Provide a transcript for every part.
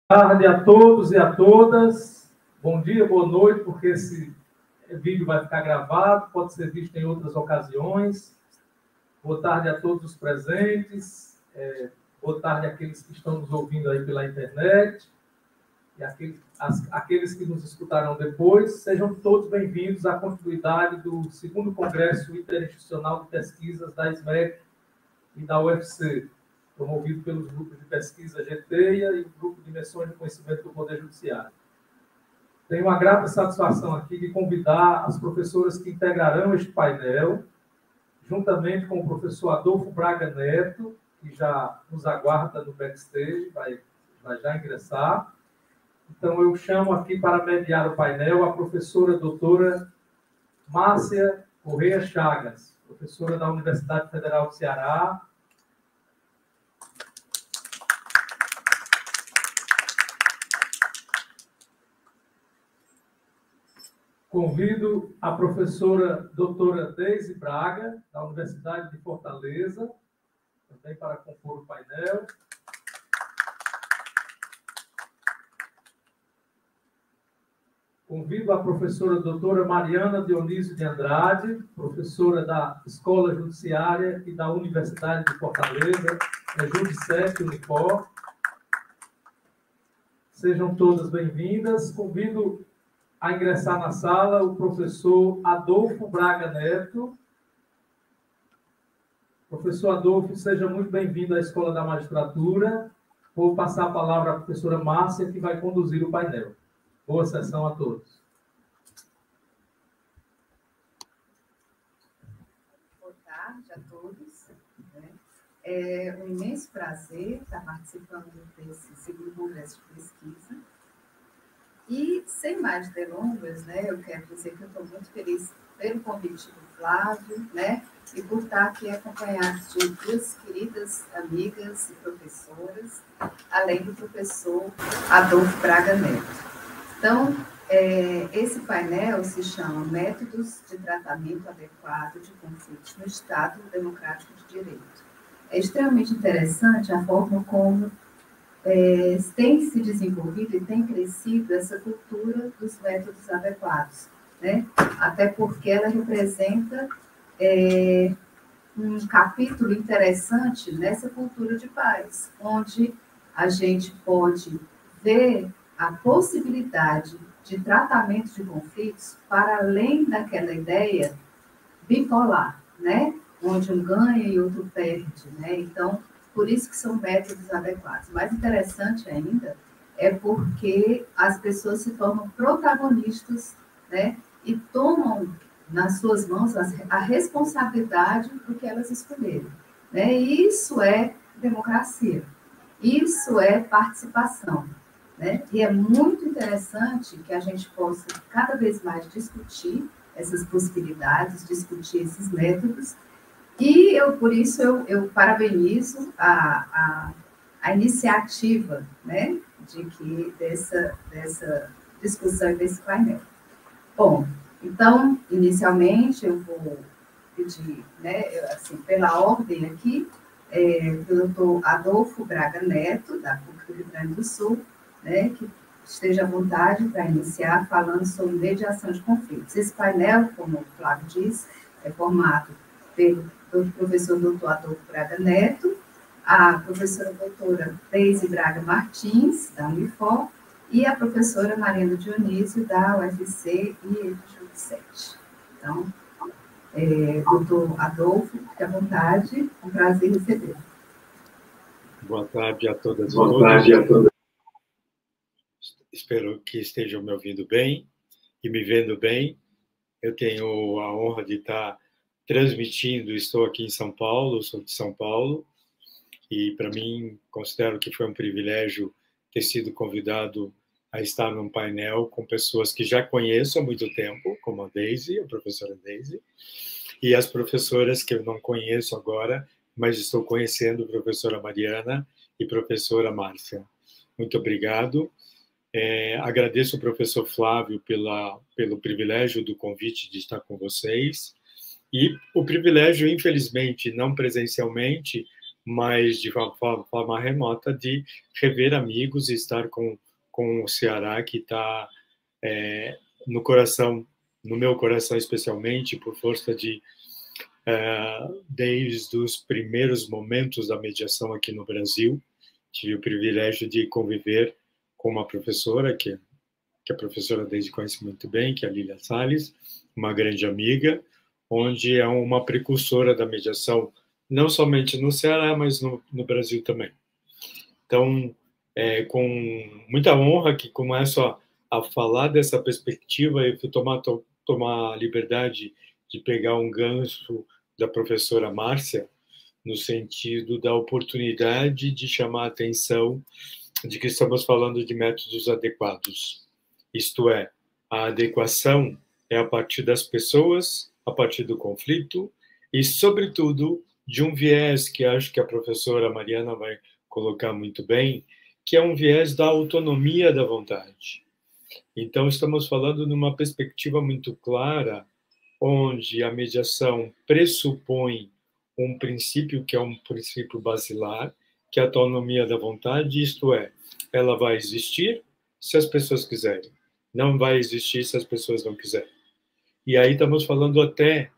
Tarde a todos e a todas. Bom dia, boa noite, porque esse vídeo vai ficar gravado, pode ser visto em outras ocasiões. Boa tarde a todos os presentes. Boa tarde àqueles que estão nos ouvindo aí pela internet e aqueles que nos escutarão depois. Sejam todos bem-vindos à continuidade do 2º Congresso Interinstitucional de Pesquisas da SMEC e da UFC, promovido pelos grupos de pesquisa GTEIA e o Grupo de Imersões de Conhecimento do Poder Judiciário. Tenho uma grata satisfação aqui de convidar as professoras que integrarão este painel, juntamente com o professor Adolfo Braga Neto, que já nos aguarda no backstage, vai já ingressar. Então, eu chamo aqui para mediar o painel a professora doutora Márcia Correia Chagas, professora da Universidade Federal do Ceará. Convido a professora doutora Deise Braga, da Universidade de Fortaleza, também para compor o painel. Convido a professora doutora Mariana Dionísio de Andrade, professora da Escola Judiciária e da Universidade de Fortaleza, Judicep Unipor. Sejam todas bem-vindas. Convido a ingressar na sala o professor Adolfo Braga Neto. Professor Adolfo, seja muito bem-vindo à Escola da Magistratura. Vou passar a palavra à professora Márcia, que vai conduzir o painel. Boa sessão a todos. Boa tarde a todos. É um imenso prazer estar participando desse 2º Congresso de Pesquisa. E, sem mais delongas, eu quero dizer que eu estou muito feliz pelo convite do Flávio, e por estar aqui acompanhado de 2 queridas amigas e professoras, além do professor Adolfo Braga Neto. Então, esse painel se chama Métodos de Tratamento Adequado de Conflitos no Estado Democrático de Direito. É extremamente interessante a forma como tem se desenvolvido e tem crescido essa cultura dos métodos adequados, Até porque ela representa um capítulo interessante nessa cultura de paz, onde a gente pode ver a possibilidade de tratamento de conflitos para além daquela ideia bipolar, onde um ganha e outro perde, Então, por isso que são métodos adequados. Mais interessante ainda é porque as pessoas se tornam protagonistas, e tomam nas suas mãos a responsabilidade do que elas escolheram, E isso é democracia, isso é participação, E é muito interessante que a gente possa cada vez mais discutir essas possibilidades, discutir esses métodos. E por isso eu parabenizo a iniciativa, dessa discussão e desse painel. Bom, então, inicialmente, eu vou pedir, pela ordem aqui, o doutor Adolfo Braga Neto, da PUC do Rio Grande do Sul, que esteja à vontade para iniciar falando sobre mediação de conflitos. Esse painel, como o Flávio disse, é formado pelo professor doutor Adolfo Braga Neto, a professora doutora Deise Braga Martins, da Unifor, e a professora Mariana Dionísio, da UFC e Judicep. Então, doutor Adolfo, fique à vontade, é um prazer receber. Boa tarde a todas e todos. Espero que estejam me ouvindo bem e me vendo bem. Eu tenho a honra de estar transmitindo, estou aqui em São Paulo, sou de São Paulo, e para mim considero que foi um privilégio ter sido convidado a estar num painel com pessoas que já conheço há muito tempo, como a Deise, a professora Deise, e as professoras que eu não conheço agora, mas estou conhecendo, a professora Mariana e a professora Márcia. Muito obrigado. Agradeço ao professor Flávio pelo privilégio do convite de estar com vocês, e o privilégio, infelizmente, não presencialmente, mas de forma remota, de rever amigos e estar com o Ceará, que está no coração, no meu coração especialmente, por força de desde os primeiros momentos da mediação aqui no Brasil, tive o privilégio de conviver com uma professora que a professora desde conhece muito bem, que é a Lília Salles, uma grande amiga, onde é uma precursora da mediação, não somente no Ceará, mas no Brasil também. Então, com muita honra que começo a falar dessa perspectiva, eu fui tomar a liberdade de pegar um gancho da professora Márcia, no sentido da oportunidade de chamar a atenção de que estamos falando de métodos adequados. Isto é, a adequação é a partir das pessoas, a partir do conflito e, sobretudo, de um viés que acho que a professora Mariana vai colocar muito bem, que é um viés da autonomia da vontade. Então, estamos falando numa perspectiva muito clara, onde a mediação pressupõe um princípio que é um princípio basilar, que é a autonomia da vontade, isto é, ela vai existir se as pessoas quiserem, não vai existir se as pessoas não quiserem. E aí estamos falando até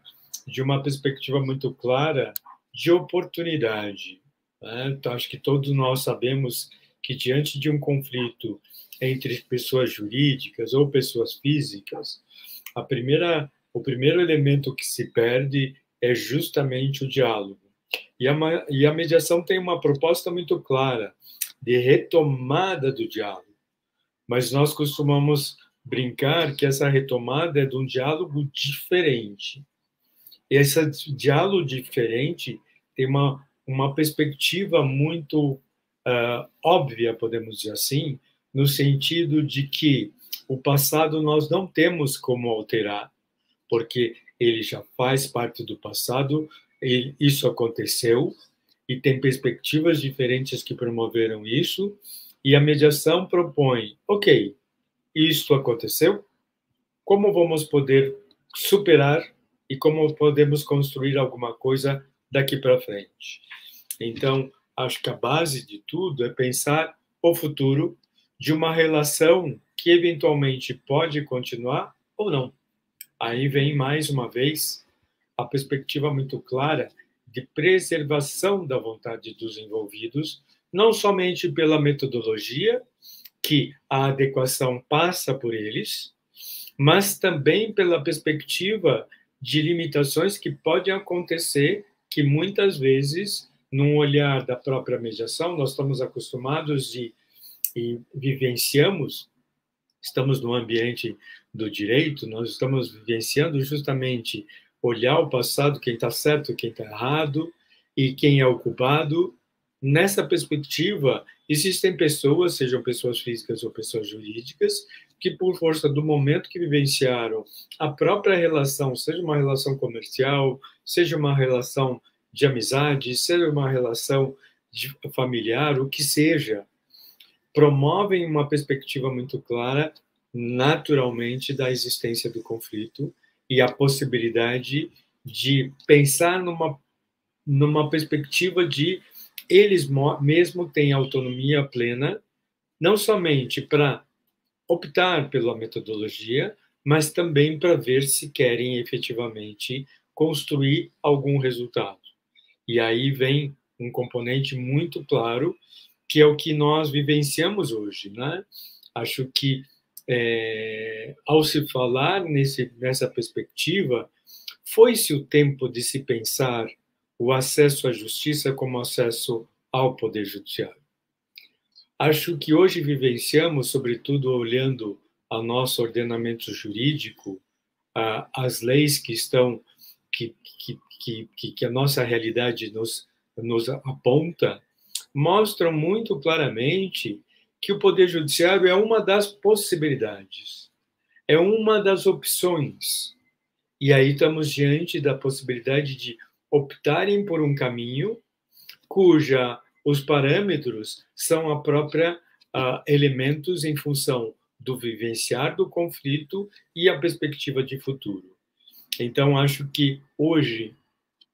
de uma perspectiva muito clara de oportunidade. Né? Então, acho que todos nós sabemos que diante de um conflito entre pessoas jurídicas ou pessoas físicas, o primeiro elemento que se perde é justamente o diálogo. E a mediação tem uma proposta muito clara de retomada do diálogo. Mas nós costumamos brincar que essa retomada é de um diálogo diferente. E esse diálogo diferente tem uma perspectiva muito óbvia, podemos dizer assim, no sentido de que o passado nós não temos como alterar, porque ele já faz parte do passado, isso aconteceu, e tem perspectivas diferentes que promoveram isso, e a mediação propõe, ok, isto aconteceu, como vamos poder superar e como podemos construir alguma coisa daqui para frente. Então, acho que a base de tudo é pensar o futuro de uma relação que eventualmente pode continuar ou não. Aí vem, mais uma vez, a perspectiva muito clara de preservação da vontade dos envolvidos, não somente pela metodologia, que a adequação passa por eles, mas também pela perspectiva de limitações que podem acontecer, que muitas vezes, num olhar da própria mediação, nós estamos acostumados e vivenciamos, estamos no ambiente do direito, nós estamos vivenciando justamente olhar o passado, quem está certo, quem está errado, e quem é o culpado. Nessa perspectiva, existem pessoas, sejam pessoas físicas ou pessoas jurídicas, que por força do momento que vivenciaram a própria relação, seja uma relação comercial, seja uma relação de amizade, seja uma relação familiar, o que seja, promovem uma perspectiva muito clara, naturalmente, da existência do conflito e a possibilidade de pensar numa perspectiva de eles mesmo têm autonomia plena, não somente para optar pela metodologia, mas também para ver se querem efetivamente construir algum resultado. E aí vem um componente muito claro, que é o que nós vivenciamos hoje, né? Acho que, ao se falar nessa perspectiva, foi-se o tempo de se pensar o acesso à justiça como acesso ao Poder Judiciário. Acho que hoje vivenciamos, sobretudo olhando ao nosso ordenamento jurídico, as leis que estão, que a nossa realidade nos aponta, mostram muito claramente que o Poder Judiciário é uma das possibilidades, é uma das opções. E aí estamos diante da possibilidade de optarem por um caminho os parâmetros são a própria elementos em função do vivenciar do conflito e a perspectiva de futuro. Então, acho que hoje,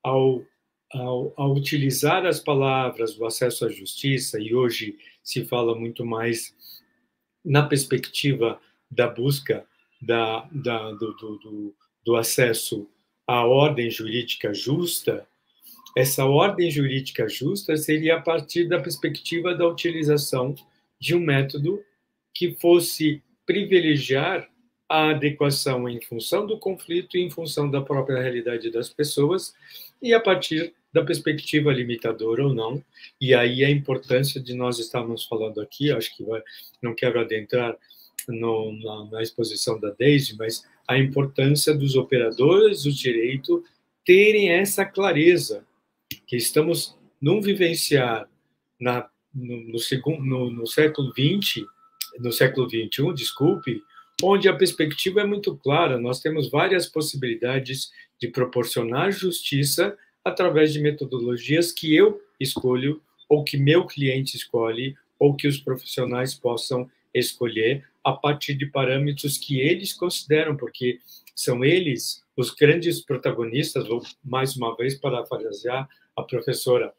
ao ao utilizar as palavras do acesso à justiça, e hoje se fala muito mais na perspectiva da busca do acesso à ordem jurídica justa, essa ordem jurídica justa seria a partir da perspectiva da utilização de um método que fosse privilegiar a adequação em função do conflito e em função da própria realidade das pessoas, e a partir da perspectiva limitadora ou não. E aí a importância de nós estarmos falando aqui, acho que não quero adentrar na exposição da Daisy, mas a importância dos operadores do direito terem essa clareza, que estamos num vivenciar no século XX, no século XXI, desculpe, onde a perspectiva é muito clara. Nós temos várias possibilidades de proporcionar justiça através de metodologias que eu escolho, ou que meu cliente escolhe, ou que os profissionais possam escolher a partir de parâmetros que eles consideram, porque são eles os grandes protagonistas. Vou, mais uma vez, parafrasear a professora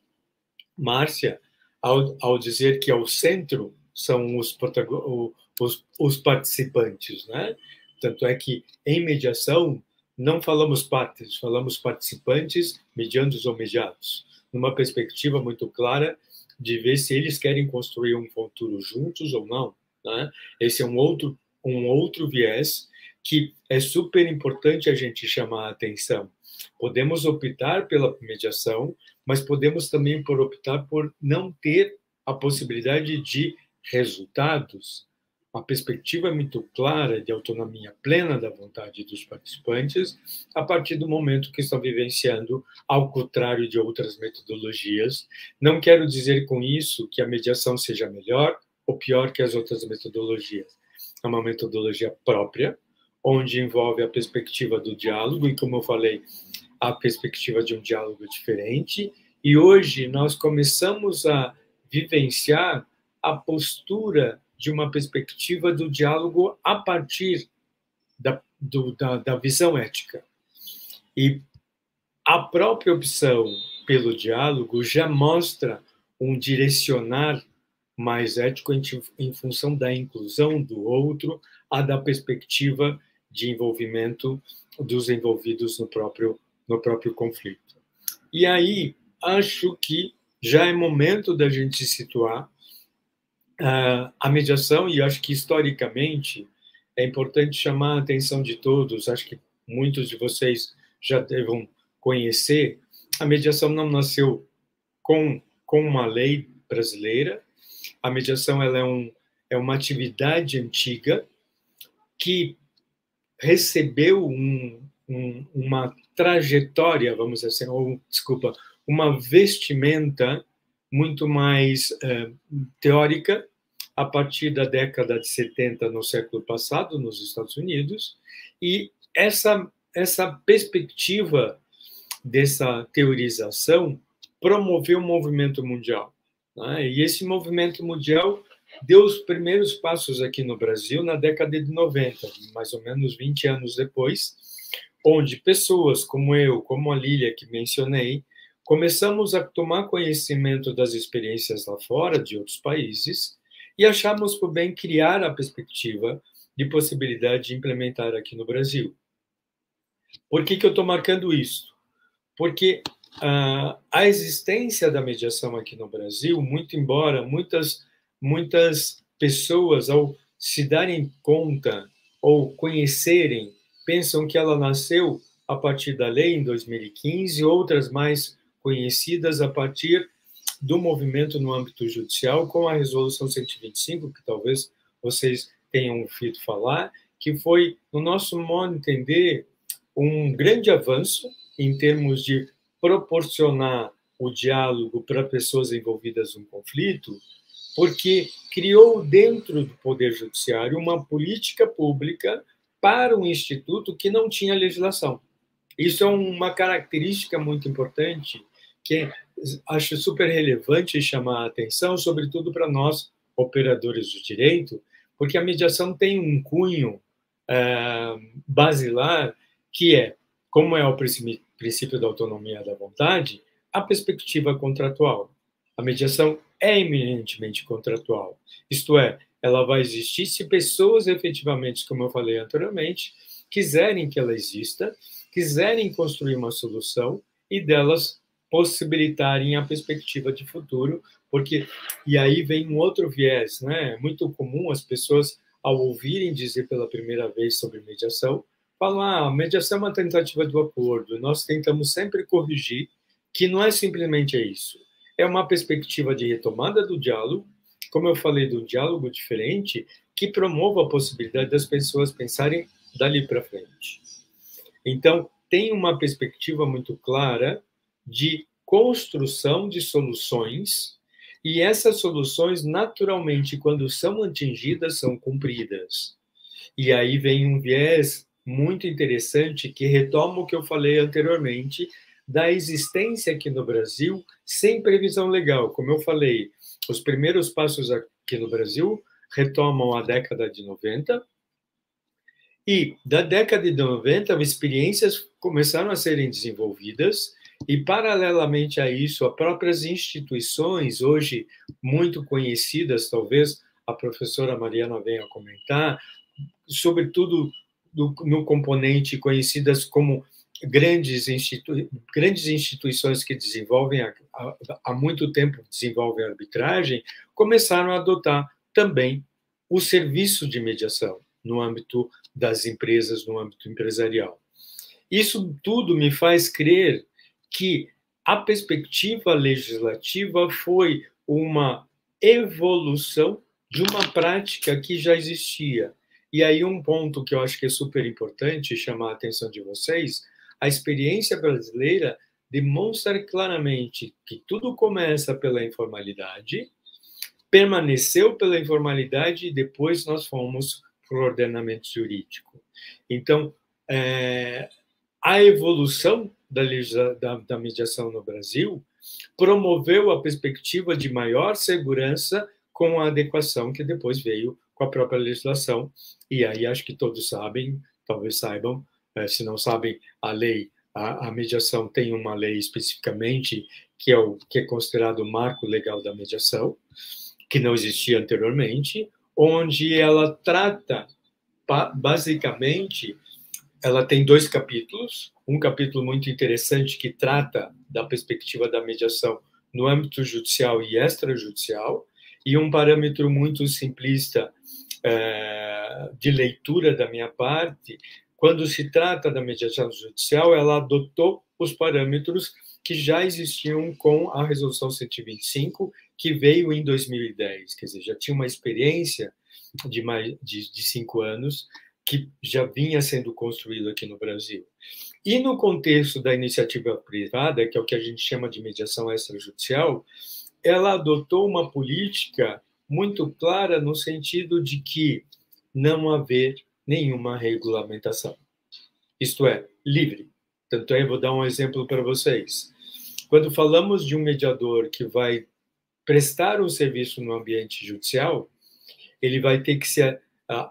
Márcia, ao dizer que ao centro são os participantes, né? Tanto é que, em mediação, não falamos partes, falamos participantes, mediandos ou mediados, numa perspectiva muito clara de ver se eles querem construir um futuro juntos ou não, né? Esse é um outro viés que é super importante a gente chamar a atenção. Podemos optar pela mediação, mas podemos também optar por não ter a possibilidade de resultados. A perspectiva é muito clara de autonomia plena da vontade dos participantes a partir do momento que estão vivenciando, ao contrário de outras metodologias. Não quero dizer com isso que a mediação seja melhor ou pior que as outras metodologias. É uma metodologia própria, onde envolve a perspectiva do diálogo, e, como eu falei, a perspectiva de um diálogo diferente. E hoje nós começamos a vivenciar a postura de uma perspectiva do diálogo a partir da visão ética. E a própria opção pelo diálogo já mostra um direcionar mais ético em função da inclusão do outro, a da perspectiva de envolvimento dos envolvidos no próprio conflito. E aí, acho que já é momento da gente situar a mediação, e acho que, historicamente, é importante chamar a atenção de todos, acho que muitos de vocês já devem conhecer, a mediação não nasceu com uma lei brasileira. A mediação ela é uma atividade antiga que recebeu uma trajetória, vamos dizer assim, uma vestimenta muito mais teórica a partir da década de 70 no século passado, nos Estados Unidos, e essa perspectiva dessa teorização promoveu um movimento mundial, né? E esse movimento mundial deu os primeiros passos aqui no Brasil na década de 90, mais ou menos 20 anos depois, onde pessoas como eu, como a Lília, que mencionei, começamos a tomar conhecimento das experiências lá fora, de outros países, e achamos por bem criar a perspectiva de possibilidade de implementar aqui no Brasil. Por que eu estou marcando isso? Porque a existência da mediação aqui no Brasil, muito embora muitas pessoas, ao se darem conta ou conhecerem, pensam que ela nasceu a partir da lei em 2015, outras mais conhecidas a partir do movimento no âmbito judicial, com a Resolução 125, que talvez vocês tenham ouvido falar, que foi, no nosso modo de entender, um grande avanço em termos de proporcionar o diálogo para pessoas envolvidas em conflito, porque criou dentro do Poder Judiciário uma política pública para um instituto que não tinha legislação. Isso é uma característica muito importante que acho super relevante chamar a atenção, sobretudo para nós, operadores do direito, porque a mediação tem um cunho basilar que é, como é o princípio da autonomia da vontade, a perspectiva contratual. A mediação é eminentemente contratual. Isto é, ela vai existir se pessoas efetivamente, como eu falei anteriormente, quiserem que ela exista, quiserem construir uma solução e delas possibilitarem a perspectiva de futuro, porque e aí vem um outro viés, né? É muito comum as pessoas, ao ouvirem dizer pela primeira vez sobre mediação, falam: mediação é uma tentativa do acordo. Nós tentamos sempre corrigir que não é simplesmente isso. É uma perspectiva de retomada do diálogo, como eu falei, do diálogo diferente, que promova a possibilidade das pessoas pensarem dali para frente. Então, tem uma perspectiva muito clara de construção de soluções, e essas soluções, naturalmente, quando são atingidas, são cumpridas. E aí vem um viés muito interessante que retoma o que eu falei anteriormente, da existência aqui no Brasil sem previsão legal. Como eu falei, os primeiros passos aqui no Brasil retomam a década de 90, e da década de 90, experiências começaram a serem desenvolvidas, e paralelamente a isso, as próprias instituições, hoje muito conhecidas, talvez a professora Mariana venha a comentar, sobretudo no componente conhecidas como grandes instituições que desenvolvem, há muito tempo desenvolvem a arbitragem, começaram a adotar também o serviço de mediação no âmbito das empresas, no âmbito empresarial. Isso tudo me faz crer que a perspectiva legislativa foi uma evolução de uma prática que já existia. E aí um ponto que eu acho que é super importante chamar a atenção de vocês, a experiência brasileira demonstra claramente que tudo começa pela informalidade, permaneceu pela informalidade e depois nós fomos para o ordenamento jurídico. Então, a evolução da mediação no Brasil promoveu a perspectiva de maior segurança com a adequação que depois veio com a própria legislação. E aí acho que todos sabem, talvez saibam, se não sabem, a lei, a mediação tem uma lei especificamente que é considerado o marco legal da mediação, que não existia anteriormente, onde ela trata, basicamente, ela tem 2 capítulos, um capítulo muito interessante que trata da perspectiva da mediação no âmbito judicial e extrajudicial, e um parâmetro muito simplista de leitura da minha parte, quando se trata da mediação judicial, ela adotou os parâmetros que já existiam com a Resolução 125, que veio em 2010, quer dizer, já tinha uma experiência de 5 anos que já vinha sendo construído aqui no Brasil. E no contexto da iniciativa privada, que é o que a gente chama de mediação extrajudicial, ela adotou uma política muito clara no sentido de que não haver nenhuma regulamentação. Isto é, livre. Tanto é, vou dar um exemplo para vocês. Quando falamos de um mediador que vai prestar um serviço no ambiente judicial, ele vai ter que se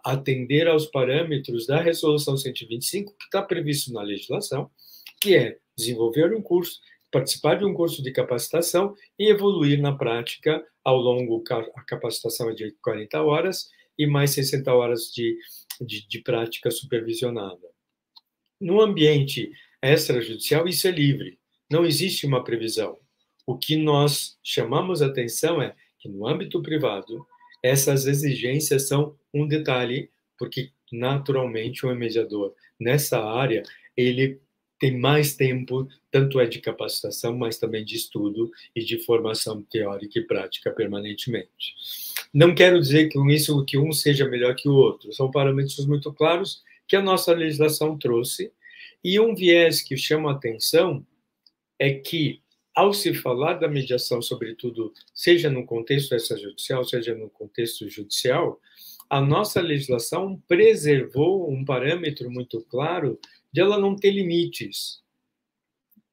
atender aos parâmetros da Resolução 125, que está previsto na legislação, que é desenvolver um curso, participar de um curso de capacitação e evoluir na prática ao longo, a capacitação é de 40 horas e mais 60 horas de prática supervisionada. No ambiente extrajudicial, isso é livre, não existe uma previsão. O que nós chamamos a atenção é que no âmbito privado, essas exigências são um detalhe, porque naturalmente o mediador nessa área, ele tem mais tempo, tanto é de capacitação, mas também de estudo e de formação teórica e prática permanentemente. Não quero dizer com isso que um seja melhor que o outro, são parâmetros muito claros que a nossa legislação trouxe, e um viés que chama a atenção é que, ao se falar da mediação, sobretudo, seja no contexto extrajudicial, seja no contexto judicial, a nossa legislação preservou um parâmetro muito claro de ela não ter limites.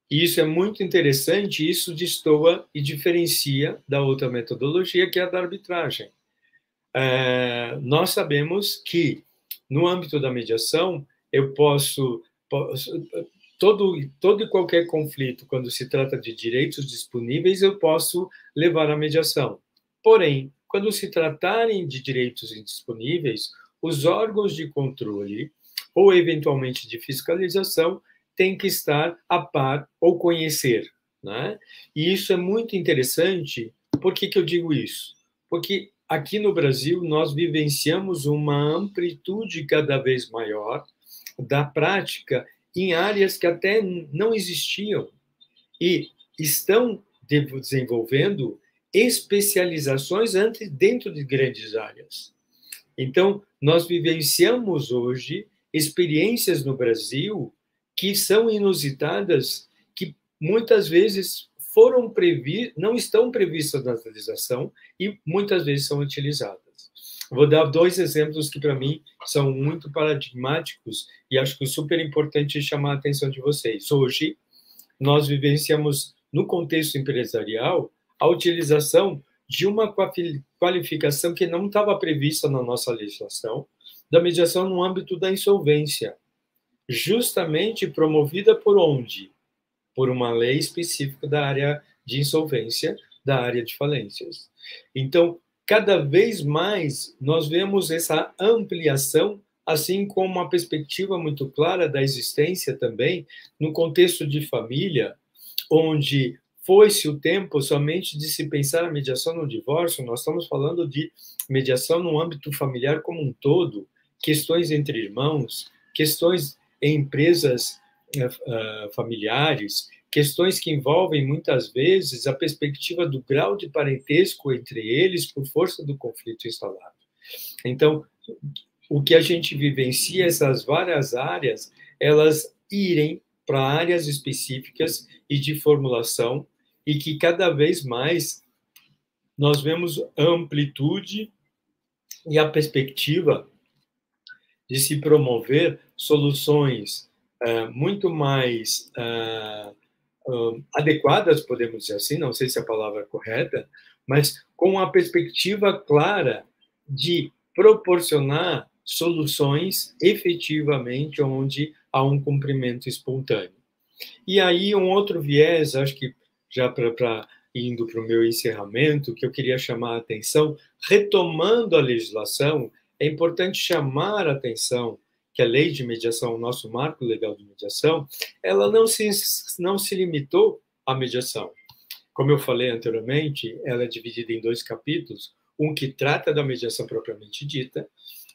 E isso é muito interessante, isso destoa e diferencia da outra metodologia, que é a da arbitragem. Nós sabemos que, no âmbito da mediação, eu posso todo e qualquer conflito, quando se trata de direitos disponíveis, eu posso levar à mediação. Porém, quando se tratarem de direitos indisponíveis, os órgãos de controle ou, eventualmente, de fiscalização têm que estar a par ou conhecer, né? E isso é muito interessante. Por que eu digo isso? Porque aqui no Brasil nós vivenciamos uma amplitude cada vez maior da prática em áreas que até não existiam e estão desenvolvendo especializações dentro de grandes áreas. Então, nós vivenciamos hoje experiências no Brasil que são inusitadas, que muitas vezes não estão previstas na legislação e muitas vezes são utilizadas. Vou dar 2 exemplos que, para mim, são muito paradigmáticos e acho que é super importante chamar a atenção de vocês. Hoje, nós vivenciamos, no contexto empresarial, a utilização de uma qualificação que não estava prevista na nossa legislação, da mediação no âmbito da insolvência, justamente promovida por onde? Por uma lei específica da área de insolvência, da área de falências. Então, cada vez mais nós vemos essa ampliação, assim como uma perspectiva muito clara da existência também no contexto de família, onde foi-se o tempo somente de se pensar a mediação no divórcio. Nós estamos falando de mediação no âmbito familiar como um todo, questões entre irmãos, questões em empresas familiares, questões que envolvem, muitas vezes, a perspectiva do grau de parentesco entre eles por força do conflito instalado. Então, o que a gente vivencia, essas várias áreas, elas irem para áreas específicas e de formulação, e que cada vez mais nós vemos amplitude e a perspectiva de se promover soluções muito mais adequadas, podemos dizer assim, não sei se a palavra é correta, mas com a perspectiva clara de proporcionar soluções efetivamente onde há um cumprimento espontâneo. E aí um outro viés, acho que já para indo para o meu encerramento, que eu queria chamar a atenção, retomando a legislação, é importante chamar a atenção que a lei de mediação, o nosso marco legal de mediação, ela não se limitou à mediação. Como eu falei anteriormente, ela é dividida em 2 capítulos, um que trata da mediação propriamente dita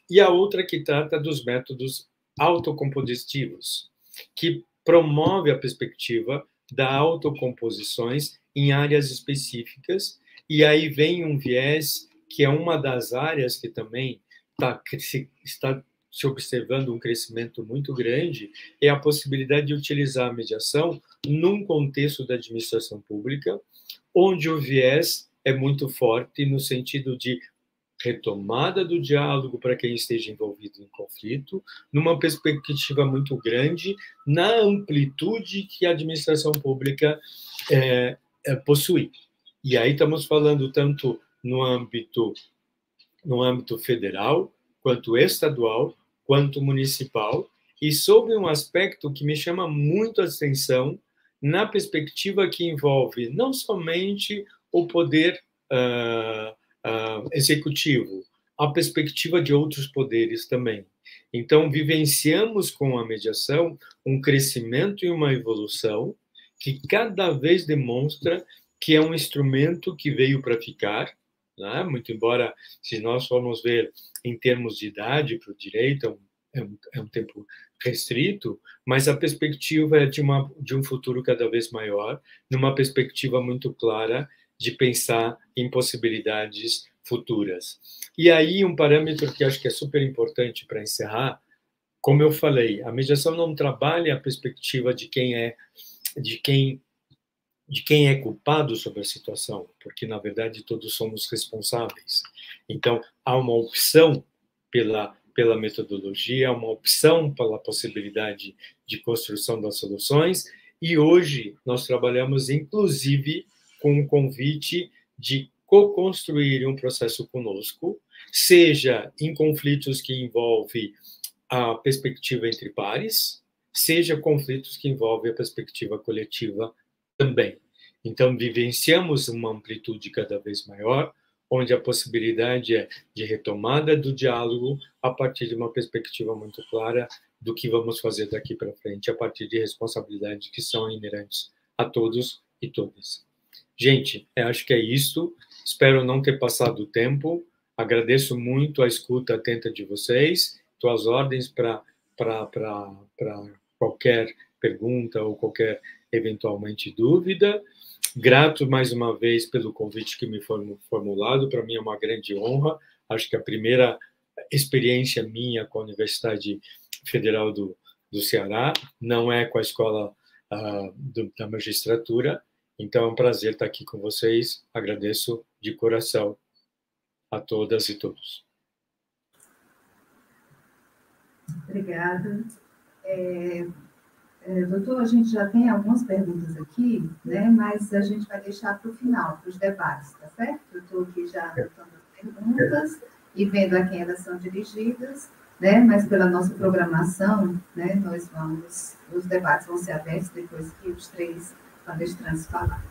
e a outra que trata dos métodos autocompositivos, que promove a perspectiva da autocomposições em áreas específicas, e aí vem um viés que é uma das áreas que também está se observando um crescimento muito grande, é a possibilidade de utilizar a mediação num contexto da administração pública, onde o viés é muito forte no sentido de retomada do diálogo para quem esteja envolvido em conflito, numa perspectiva muito grande, na amplitude que a administração pública possui. E aí estamos falando tanto no âmbito federal, quanto estadual, quanto municipal, e sob um aspecto que me chama muito a atenção, na perspectiva que envolve não somente o poder executivo, a perspectiva de outros poderes também. Então, vivenciamos com a mediação um crescimento e uma evolução que cada vez demonstra que é um instrumento que veio para ficar, né? Muito embora, se nós formos ver em termos de idade para o direito, é um tempo restrito, mas a perspectiva é de um futuro cada vez maior, numa perspectiva muito clara de pensar em possibilidades futuras. E aí um parâmetro que acho que é super importante para encerrar, como eu falei, a mediação não trabalha a perspectiva de quem é culpado sobre a situação, porque, na verdade, todos somos responsáveis. Então, há uma opção pela metodologia, uma opção pela possibilidade de construção das soluções, e hoje nós trabalhamos, inclusive, com um convite de co-construir um processo conosco, seja em conflitos que envolvem a perspectiva entre pares, seja conflitos que envolvem a perspectiva coletiva também. Então, vivenciamos uma amplitude cada vez maior, onde a possibilidade é de retomada do diálogo a partir de uma perspectiva muito clara do que vamos fazer daqui para frente, a partir de responsabilidades que são inerentes a todos e todas. Gente, eu acho que é isso. Espero não ter passado o tempo. Agradeço muito a escuta atenta de vocês. Estou às ordens para qualquer pergunta ou qualquer, eventualmente, dúvida. Grato mais uma vez pelo convite que me foi formulado. Para mim é uma grande honra. Acho que a primeira experiência minha com a Universidade Federal do Ceará não é com a Escola da Magistratura. Então, é um prazer estar aqui com vocês. Agradeço de coração a todas e todos. Obrigada. Doutor, a gente já tem algumas perguntas aqui, né? Mas a gente vai deixar para o final, para os debates, tá certo? Eu estou aqui já anotando as perguntas e vendo a quem elas são dirigidas, né? Mas pela nossa programação, né? Os debates vão ser abertos depois que os 3 palestrantes falar.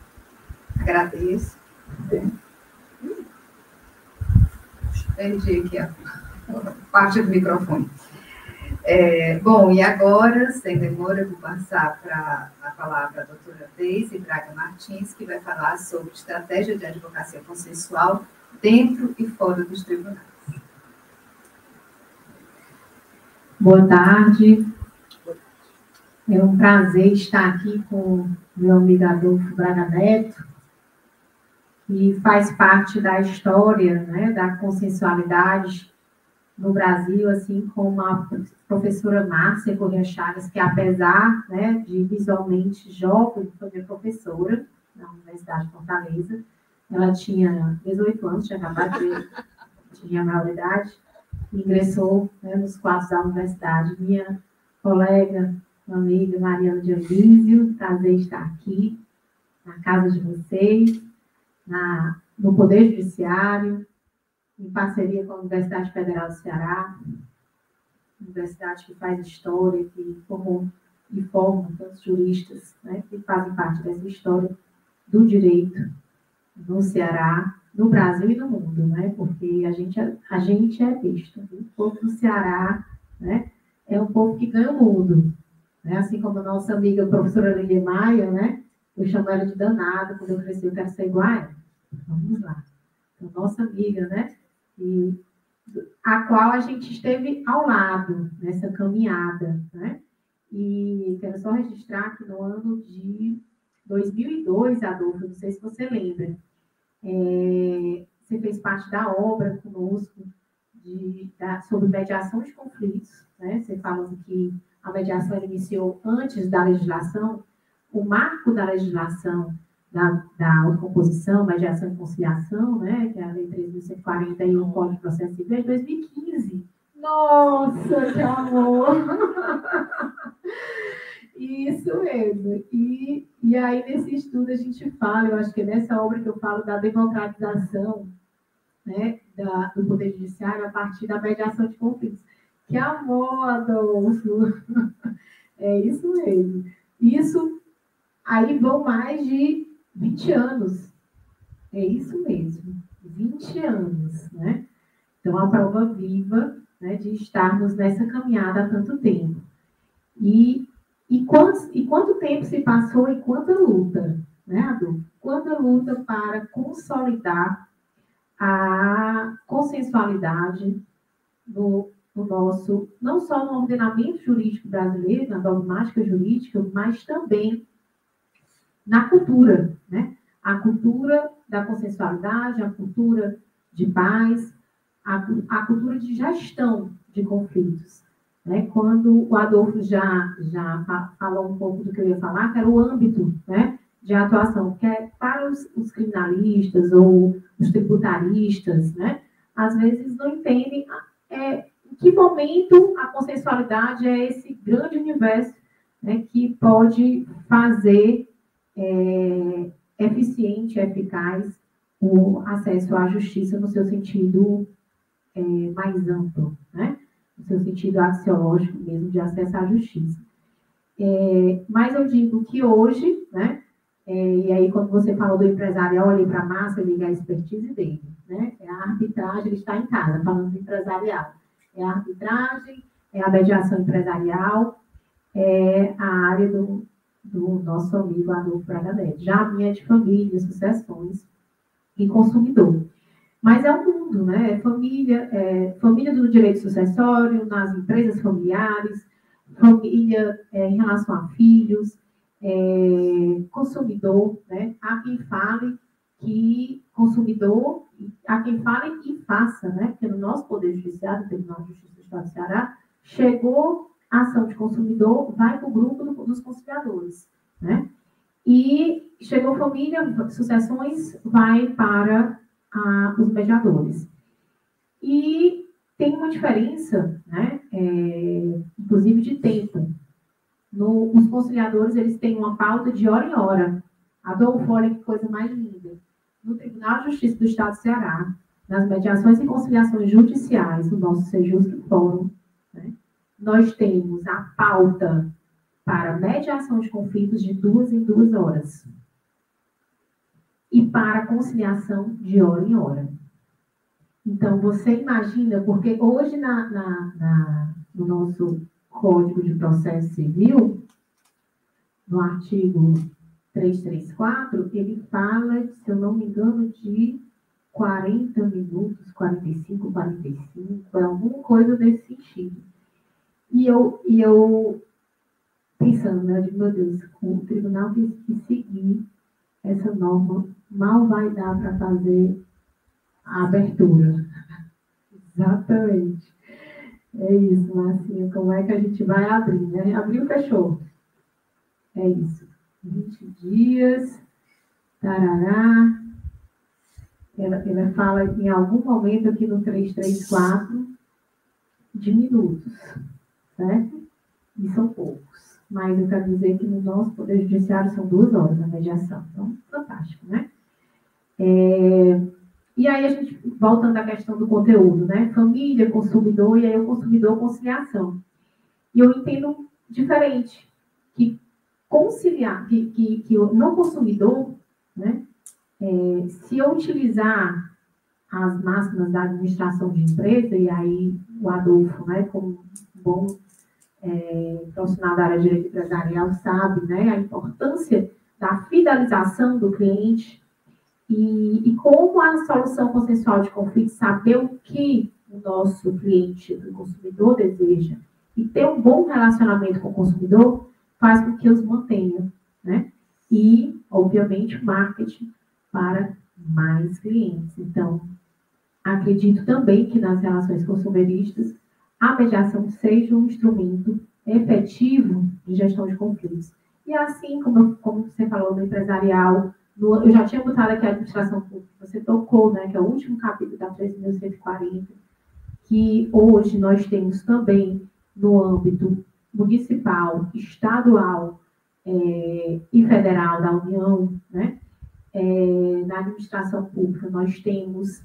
Agradeço. Perdi aqui a parte do microfone. Bom, e agora, sem demora, eu vou passar a palavra à doutora Deise Braga Martins, que vai falar sobre estratégia de advocacia consensual dentro e fora dos tribunais. Boa tarde. É um prazer estar aqui com o meu amigo Adolfo Braga Neto, que faz parte da história, né, da consensualidade no Brasil, assim como a professora Márcia Corrêa Chagas, que apesar, né, de visualmente jovem, foi minha professora na Universidade de Fortaleza. Ela tinha 18 anos, tinha acabado tinha a maioridade, e ingressou, né, nos quadros da universidade. Minha colega, minha amiga Mariana de Anísio, prazer estar aqui, na casa de vocês, no Poder Judiciário, em parceria com a Universidade Federal do Ceará, universidade que faz história, que formou e forma tantos juristas, né, que fazem parte dessa história do direito no Ceará, no Brasil e no mundo, né, porque a gente é visto. O povo do Ceará, né, é um povo que ganha o mundo, né, assim como a nossa amiga professora Lília Maia, né, eu chamo ela de danada, quando eu crescer eu quero ser igual a ela. Vamos lá. Então, nossa amiga, né, e a qual a gente esteve ao lado nessa caminhada, né? E quero só registrar que no ano de 2002, Adolfo, não sei se você lembra, você fez parte da obra conosco sobre mediação de conflitos, né? Você falando que a mediação iniciou antes da legislação, o marco da legislação da autocomposição, mediação e conciliação, né, que é a Lei 3.140 e o Código de Processo Civil, é de 2015. Nossa, que amor! Isso mesmo. E aí, nesse estudo, a gente fala, eu acho que é nessa obra que eu falo da democratização, né, do Poder Judiciário a partir da mediação de conflitos. Que amor, Adolfo! É isso mesmo. Isso, aí vão mais de 20 anos. É isso mesmo. 20 anos, né? Então, a prova viva, né, de estarmos nessa caminhada há tanto tempo. E quanto tempo se passou e quanta luta, né, Adolfo? Quanta luta para consolidar a consensualidade no nosso, não só no ordenamento jurídico brasileiro, na dogmática jurídica, mas também na cultura, né? A cultura da consensualidade, a cultura de paz, a cultura de gestão de conflitos, né? Quando o Adolfo já falou um pouco do que eu ia falar, que era o âmbito, né, de atuação, que é para os criminalistas ou os tributaristas, né? Às vezes não entendem em que momento a consensualidade é esse grande universo, né, que pode fazer eficiente, eficaz o acesso à justiça no seu sentido mais amplo, né? No seu sentido axiológico mesmo de acesso à justiça. Mas eu digo que hoje, né? E aí, quando você falou do empresarial, olhei para a massa, eu liguei a expertise dele, né? É a arbitragem, ele está em casa, falando do empresarial. É a arbitragem, é a mediação empresarial, é a área do nosso amigo Adolfo Braga Neto. Já a minha é de família, sucessões e consumidor. Mas é um mundo, né? Família do direito sucessório, nas empresas familiares, família em relação a filhos, consumidor, né? Há quem fale que consumidor, há quem fale e faça, né? Porque no nosso Poder Judiciário, no Tribunal de Justiça do Estado do Ceará, chegou a ação de consumidor, vai para o grupo dos conciliadores, né? E chegou família, sucessões, vai para os mediadores. E tem uma diferença, né? Inclusive de tempo. Os conciliadores, eles têm uma pauta de hora em hora. Adolfo, olha que coisa mais linda. No Tribunal de Justiça do Estado do Ceará, nas mediações e conciliações judiciais, no nosso Sejusc Fórum, né, nós temos a pauta para mediação de conflitos de 2 em 2 horas. E para conciliação de hora em hora. Então, você imagina, porque hoje no nosso Código de Processo Civil, no artigo 334, ele fala, se eu não me engano, de 40 minutos, 45, 45, alguma coisa desse sentido. E eu pensando, né, meu Deus, o tribunal que seguir essa norma, mal vai dar para fazer a abertura. Exatamente. É isso, Marcinha. Como é que a gente vai abrir, né? Abriu, fechou. É isso. 20 dias. Tarará. Ela fala em algum momento aqui no 334 de minutos. Certo? E são poucos. Mas eu quero dizer que no nosso Poder Judiciário são 2 horas na mediação. Então, fantástico, né? E aí, a gente, voltando à questão do conteúdo, né? Família, consumidor, e aí o consumidor, conciliação. E eu entendo diferente, que conciliar, que no consumidor, né? Se eu utilizar as máximas da administração de empresa, e aí o Adolfo, né, como bom profissional da área de direito empresarial, sabe, né, a importância da fidelização do cliente, e como a solução consensual de conflitos, saber o que o nosso cliente, o consumidor, deseja, e ter um bom relacionamento com o consumidor, faz com que os mantenha, né? E, obviamente, marketing para mais clientes. Então, acredito também que nas relações consumeristas, a mediação seja um instrumento efetivo de gestão de conflitos. E assim, como você falou no empresarial, eu já tinha botado aqui a administração pública, você tocou, né, que é o último capítulo da 13.140, que hoje nós temos também no âmbito municipal, estadual e federal da União, né? Na administração pública, nós temos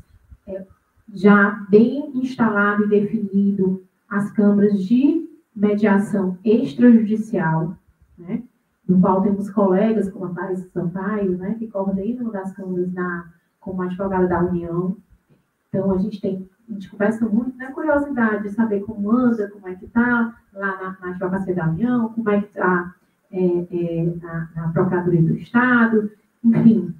já bem instalado e definido as câmaras de mediação extrajudicial, né? No qual temos colegas como a Paris Sampaio, né, que coordenam das câmaras como advogada da União. Então, a gente conversa muito na curiosidade de saber como anda, como é que está lá na Advocacia da União, como é que está na Procuradoria do Estado, enfim,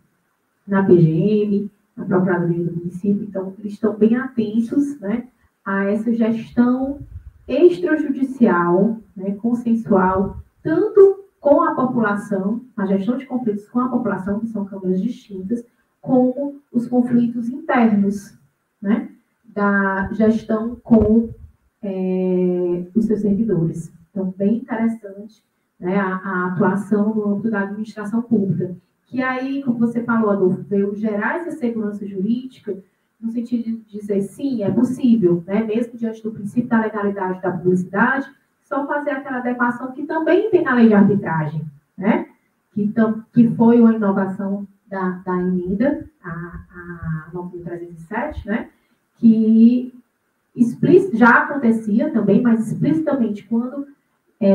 na PGM, na Procuradoria do Município. Então, eles estão bem atentos, né, a essa gestão extrajudicial, né, consensual, tanto com a população, a gestão de conflitos com a população, que são câmaras distintas, como os conflitos internos, né, da gestão com os seus servidores. Então, bem interessante, né, a atuação no âmbito da administração pública. Que aí, como você falou, Adolfo, veio gerar essa segurança jurídica, no sentido de dizer, sim, é possível, né, mesmo diante do princípio da legalidade da publicidade, só fazer aquela adequação que também tem na lei de arbitragem, né? Que foi uma inovação da emenda, a 9.307, né? Que já acontecia também, mas explicitamente quando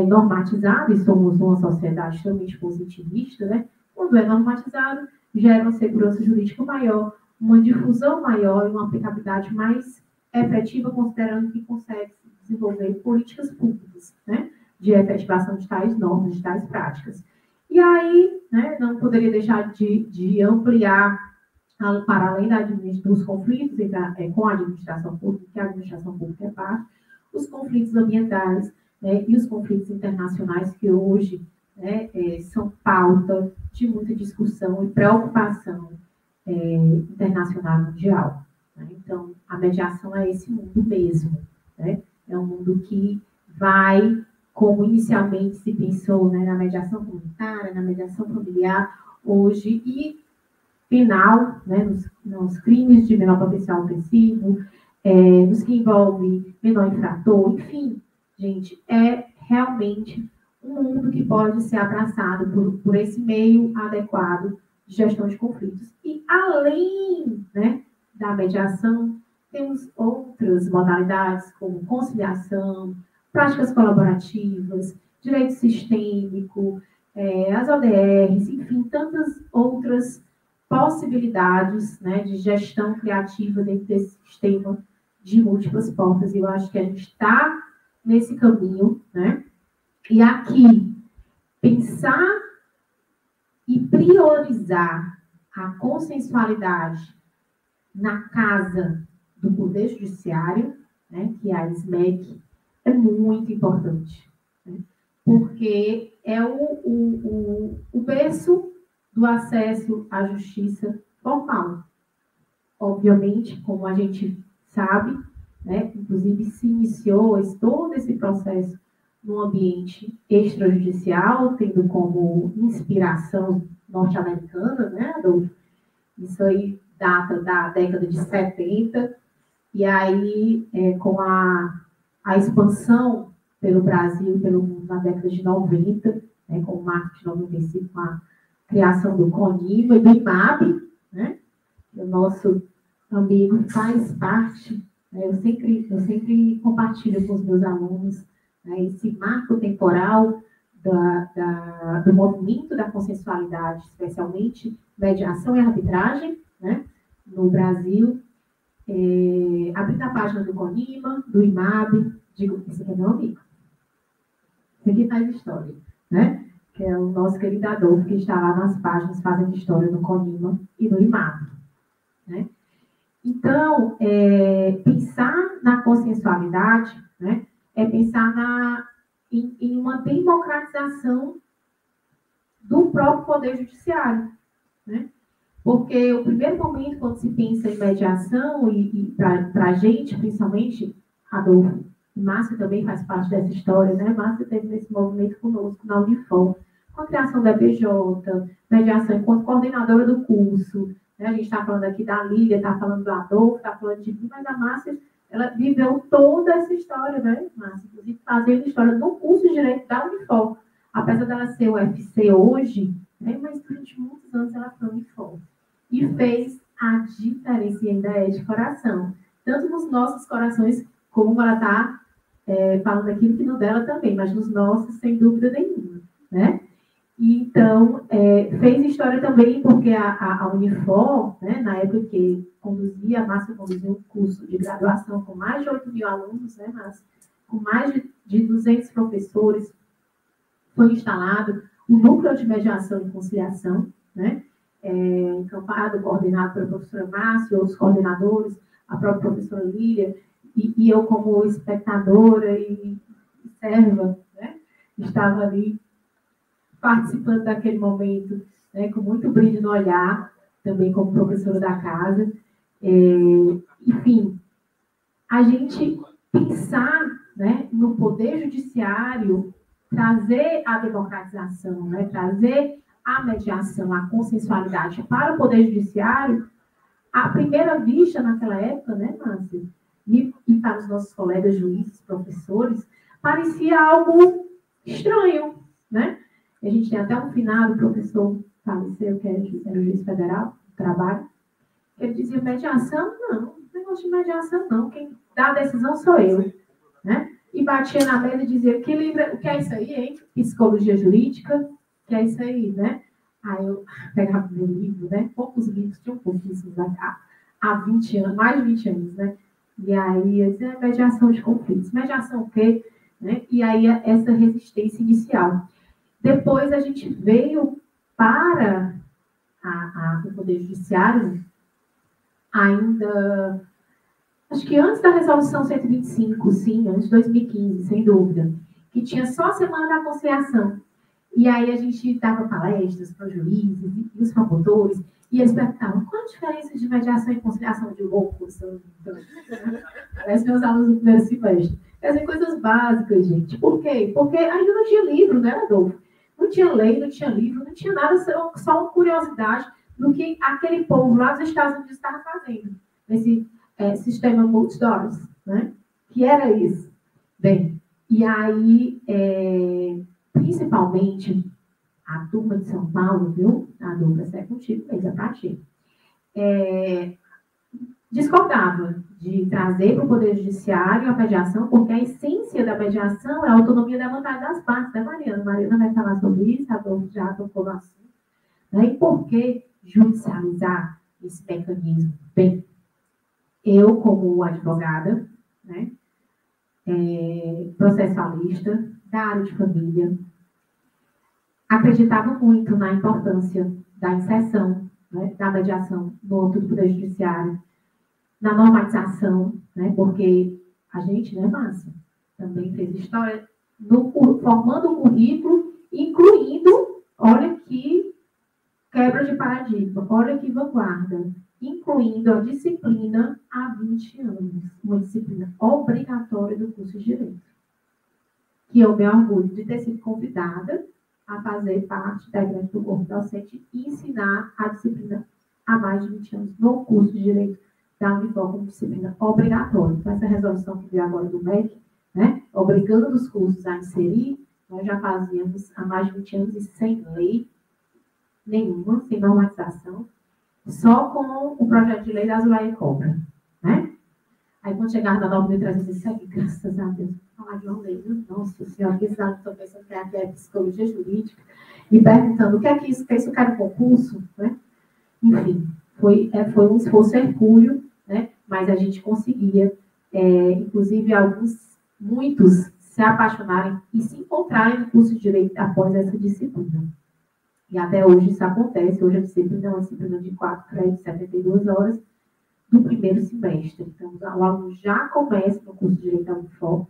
normatizado, e somos uma sociedade extremamente positivista, né? Quando é normatizado, gera uma segurança jurídica maior, uma difusão maior e uma aplicabilidade mais efetiva, considerando que consegue desenvolver políticas públicas, né? De efetivação de tais normas, de tais práticas. E aí, né, não poderia deixar de ampliar para além dos conflitos com a administração pública, que a administração pública é parte, os conflitos ambientais, né, e os conflitos internacionais que hoje, né, são pauta de muita discussão e preocupação internacional mundial. Né? Então, a mediação é esse mundo mesmo. Né? É um mundo que vai, como inicialmente se pensou, né, na mediação comunitária, na mediação familiar, hoje, e penal, né, nos crimes de menor potencial ofensivo, nos que envolve menor infrator, enfim, gente, é realmente um mundo que pode ser abraçado por esse meio adequado de gestão de conflitos. E, além, né, da mediação, temos outras modalidades, como conciliação, práticas colaborativas, direito sistêmico, as ODRs, enfim, tantas outras possibilidades, né, de gestão criativa dentro desse sistema de múltiplas portas. Eu acho que a gente está nesse caminho, né? E aqui, pensar e priorizar a consensualidade na casa do Poder Judiciário, né, que é a SMEC, é muito importante, né? Porque é o berço do acesso à justiça formal. Obviamente, como a gente sabe, né, inclusive se iniciou todo esse processo no ambiente extrajudicial, tendo como inspiração norte-americana, né, Adolfo? Isso aí data da década de 70, e aí, com a expansão pelo Brasil e pelo mundo na década de 90, né, com o marco de 95, com a criação do CONIMA e do IMAB, né, que o nosso amigo faz parte, né, eu sempre compartilho com os meus alunos, né, esse marco temporal do movimento da consensualidade, especialmente mediação e arbitragem, né, no Brasil, abrindo a página do CONIMA, do IMAB, digo, esse aqui é meu amigo, esse aqui faz história, né, que é o nosso querido Adolfo, que está lá nas páginas fazendo história no CONIMA e no IMAB, né. Então, pensar na consensualidade, né, é pensar em uma democratização do próprio Poder Judiciário, né? Porque o primeiro momento, quando se pensa em mediação, e para a gente, principalmente, Adolfo, e Márcio também faz parte dessa história, né? Márcio teve nesse movimento conosco na Unifor, com a criação da EPJ, mediação enquanto coordenadora do curso, né? A gente está falando aqui da Lília, está falando do Adolfo, está falando de mim, mas a Márcia, ela viveu toda essa história, né, Márcia? Inclusive, fazendo história no curso de Direito da Unifor. Apesar dela ser UFC hoje, né, mas durante muitos anos ela foi Unifor. E fez a diferença, e ainda é de coração. Tanto nos nossos corações, como ela está falando aqui no dela também, mas nos nossos, sem dúvida nenhuma, né? E, então, fez história também porque a Unifor, né, na época que a Márcia conduziu um curso de graduação com mais de 8 mil alunos, né, Márcia? Com mais de 200 professores, foi instalado o Núcleo de Mediação e Conciliação, né? Encampado, coordenado pela professora Márcia, outros coordenadores, a própria professora Lília, e eu como espectadora e serva, né? Estava ali participando daquele momento, né, com muito brilho no olhar, também como professora da casa. Enfim, a gente pensar, né, no Poder Judiciário, trazer a democratização, né, trazer a mediação, a consensualidade para o Poder Judiciário, à primeira vista naquela época, né, Márcia, e para os nossos colegas juízes, professores, parecia algo estranho, né? A gente tem até um finado professor faleceu, que era o juiz federal do trabalho. Ele dizia, mediação? Não, negócio de mediação não. Quem dá a decisão sou eu. Né? E batia na mesa e dizia, o que é isso aí, hein? Psicologia jurídica, que é isso aí, né? Aí eu pegava meu livro, né? Poucos livros, tinham pouquíssimos há 20 anos, mais de 20 anos, né? E aí eu dizia, mediação de conflitos. Mediação o quê? Né? E aí essa resistência inicial. Depois a gente veio para o Poder Judiciário, ainda, acho que antes da Resolução 125, sim, antes de 2015, sem dúvida, que tinha só a Semana da Conciliação. E aí a gente dava palestras para os juízes e os promotores, e eles perguntavam, qual a diferença de mediação e conciliação de louco? Parece meus alunos do primeiro semestre. Essas coisas básicas, gente. Por quê? Porque ainda não tinha livro, né, Adolfo? Não tinha lei, não tinha livro, não tinha nada, só uma curiosidade do que aquele povo lá dos Estados Unidos estava fazendo, nesse sistema multi-doors, né? Que era isso. Bem, e aí, principalmente, a turma de São Paulo, viu? A dupla é contigo, mas é para ti. Discordava de trazer para o Poder Judiciário a mediação, porque a essência da mediação é a autonomia da vontade das partes, né, Mariana? Mariana vai falar sobre isso, a Adolfo já tocou no assunto. Né? E por que judicializar esse mecanismo? Bem, eu, como advogada, né, processualista, da área de família, acreditava muito na importância da inserção, né, da mediação no âmbito do Poder Judiciário, na normatização, né, porque a gente, né, Márcia, também fez história, formando um currículo, incluindo, olha que quebra de paradigma, olha que vanguarda, incluindo a disciplina há 20 anos, uma disciplina obrigatória do curso de Direito, que eu me orgulho de ter sido convidada a fazer parte da grade do corpo docente e ensinar a disciplina há mais de 20 anos no curso de Direito da Unifor como disciplina obrigatória. Então, essa resolução que veio agora do MEC, né, obrigando os cursos a inserir, nós já fazíamos há mais de 20 anos e sem lei nenhuma, sem normatização, só com o projeto de lei da Azulay Cobra, né? Aí, quando chegava na 9.307, graças a Deus, falar de uma lei, nossa senhora, que esses alunos estão pensando que aqui é psicologia jurídica, e perguntando o que é que isso, eu quero concurso, né? Enfim, foi um esforço hercúleo, né? Mas a gente conseguia, inclusive, muitos se apaixonarem e se encontrarem no curso de Direito após essa disciplina. E até hoje isso acontece. Hoje a disciplina é uma disciplina de 4 créditos, 72 horas, do primeiro semestre. Então, o aluno já começa no curso de Direito da Unifor,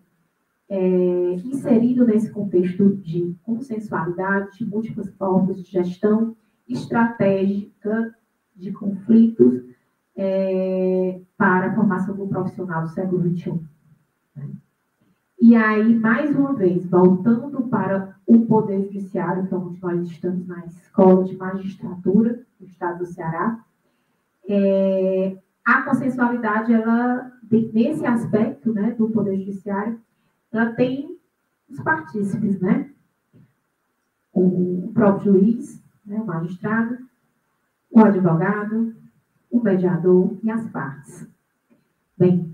inserido nesse contexto de consensualidade, de múltiplas formas de gestão estratégica de conflitos para a formação do profissional do século XXI. Né? E aí, mais uma vez, voltando para o Poder Judiciário, que é onde nós estamos na Escola de Magistratura do Estado do Ceará, a consensualidade, ela, nesse aspecto, né, do Poder Judiciário, ela tem os partícipes, né? O próprio juiz, né, o magistrado, o advogado, o mediador e as partes. Bem,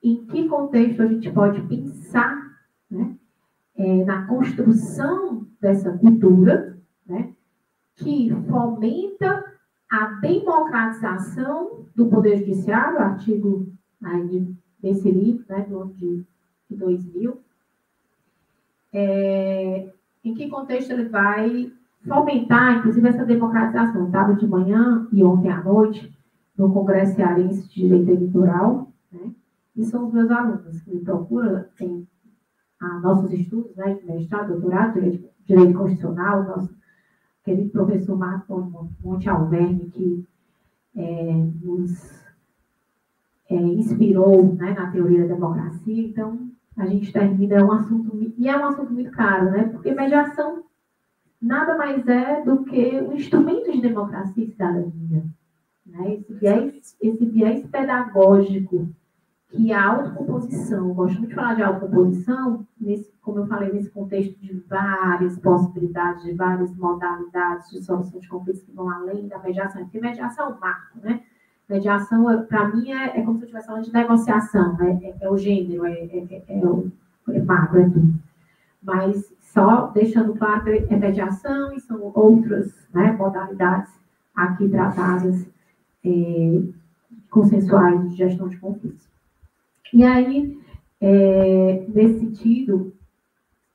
em que contexto a gente pode pensar, né, na construção dessa cultura, né, que fomenta a democratização do Poder Judiciário, artigo desse livro, né, do ano de 2000, em que contexto ele vai fomentar, inclusive, essa democratização. Eu estava de manhã e ontem à noite no Congresso Cearense de Direito Eleitoral, né, e são os meus alunos que me procuram, tem nossos estudos, né, de mestrado, doutorado, direito constitucional, nosso querido professor Marco Monte Alverne, que nos inspirou, né, na teoria da democracia. Então, a gente termina, é um assunto muito caro, né, porque mediação nada mais é do que um instrumento de democracia e cidadania. Né? Esse viés pedagógico que a autocomposição, gosto muito de falar de autocomposição, como eu falei, nesse contexto de várias possibilidades, de várias modalidades de solução de conflitos que vão além da mediação, porque mediação é um marco, né? Mediação, para mim, é como se eu estivesse falando de negociação, é o gênero, é macro, é tudo. Mas só deixando claro que é mediação e são outras, né, modalidades aqui tratadas consensuais de gestão de conflitos. E aí, nesse sentido,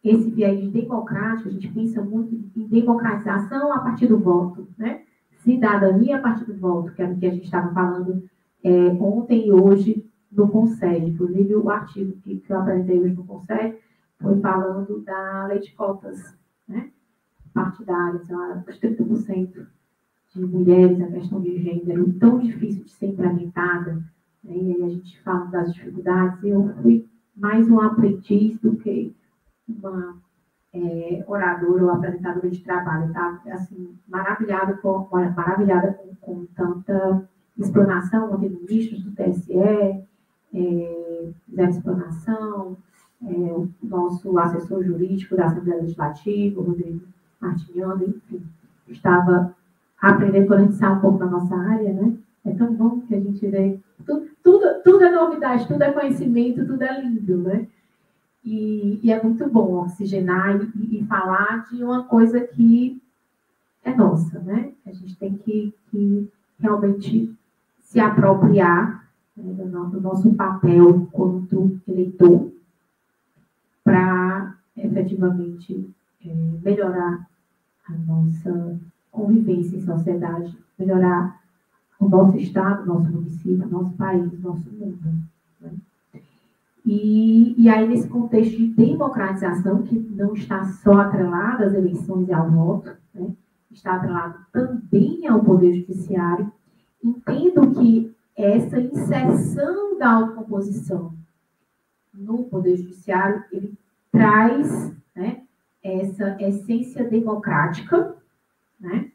esse viés democrático, a gente pensa muito em democratização a partir do voto, né? Cidadania a partir do voto, que era o que a gente estava falando ontem e hoje no Conselho. Inclusive, o artigo que eu apresentei hoje no Conselho foi falando da lei de cotas, né, partidárias, os 30% de mulheres, a questão de gênero, tão difícil de ser implementada, né, e aí a gente fala das dificuldades, e eu fui mais um aprendiz do que uma oradora ou apresentadora de trabalho, tá? Assim, maravilhada com tanta explanação, ontem ministros do TSE, fizeram explanação, o nosso assessor jurídico da Assembleia Legislativa, o Rodrigo Martiniano, enfim, estava aprendendo quando a gente sai um pouco da nossa área, né? É tão bom que a gente vê, tudo é novidade, tudo é conhecimento, tudo é lindo, né? E é muito bom oxigenar e falar de uma coisa que é nossa, né? A gente tem que realmente se apropriar, né, do nosso papel quanto eleitor para efetivamente melhorar a nossa convivência em sociedade, melhorar o nosso estado, nosso município, nosso país, nosso mundo, né? E aí, nesse contexto de democratização, que não está só atrelado às eleições e ao voto, né, está atrelado também ao Poder Judiciário, entendo que essa inserção da autocomposição no Poder Judiciário, ele traz, né, essa essência democrática, né,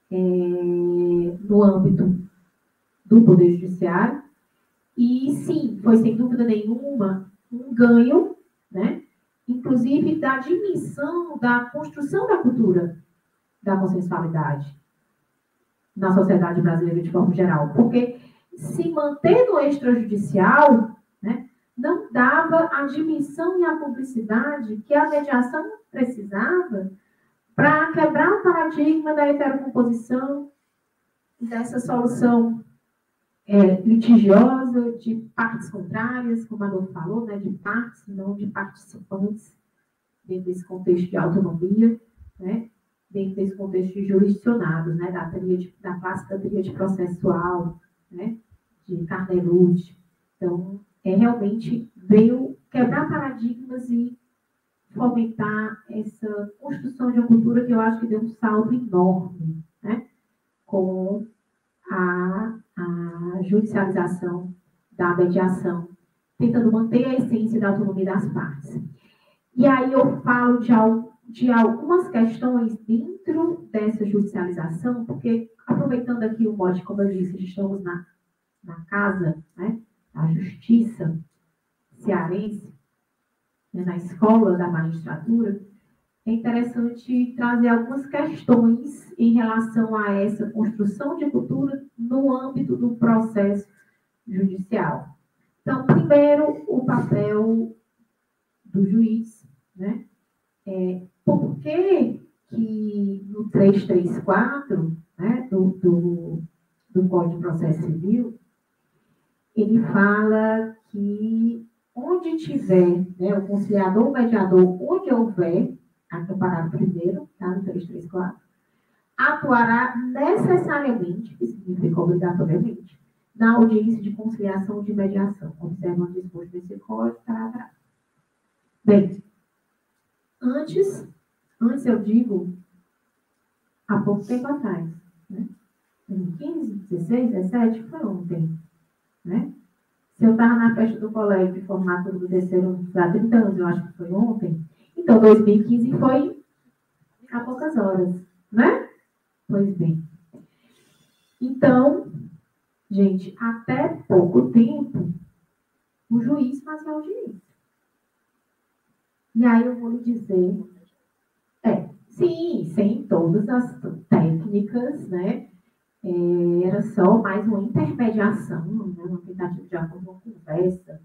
no âmbito do Poder Judiciário. E, sim, foi, sem dúvida nenhuma, um ganho, né, inclusive da dimensão da construção da cultura da consensualidade na sociedade brasileira de forma geral. Porque, se manter no extrajudicial, né, não dava a dimensão e a publicidade que a mediação precisava para quebrar o paradigma da heterocomposição, dessa solução litigiosa, de partes contrárias, como a Adolfo falou, né, de partes, não de participantes, dentro desse contexto de autonomia, né, dentro desse contexto de jurisdicionados, né, da clássica tríade processual, né, de Carnelucci. Então, realmente veio quebrar paradigmas e fomentar essa construção de uma cultura que eu acho que deu um salto enorme, né, com a judicialização da mediação, tentando manter a essência da autonomia das partes. E aí eu falo de algumas questões dentro dessa judicialização, porque, aproveitando aqui o mote, como eu disse, estamos na casa, né, da justiça cearense, né, na escola da magistratura, é interessante trazer algumas questões em relação a essa construção de cultura no âmbito do processo judicial. Então, primeiro, o papel do juiz, né? Por que no 334, né, do Código de Processo Civil, ele fala que onde tiver, né, o conciliador, o mediador, onde houver, aqui é o parágrafo primeiro, tá, no 334, atuará necessariamente, que significa obrigatoriamente, na audiência de conciliação de mediação, observando o disposto desse código, tá. Bem, antes eu digo, há pouco tempo atrás, né? 15, 16, 17, foi ontem, né? Se eu estava na festa do colégio de formatura do terceiro há 30 anos, eu acho que foi ontem, então 2015 foi há poucas horas, né? Pois bem. Então, gente, até pouco tempo, o juiz fazia audiência. E aí eu vou lhe dizer, sim, sem todas as técnicas, né? Era só mais uma intermediação, né? Uma tentativa de acordo, uma conversa,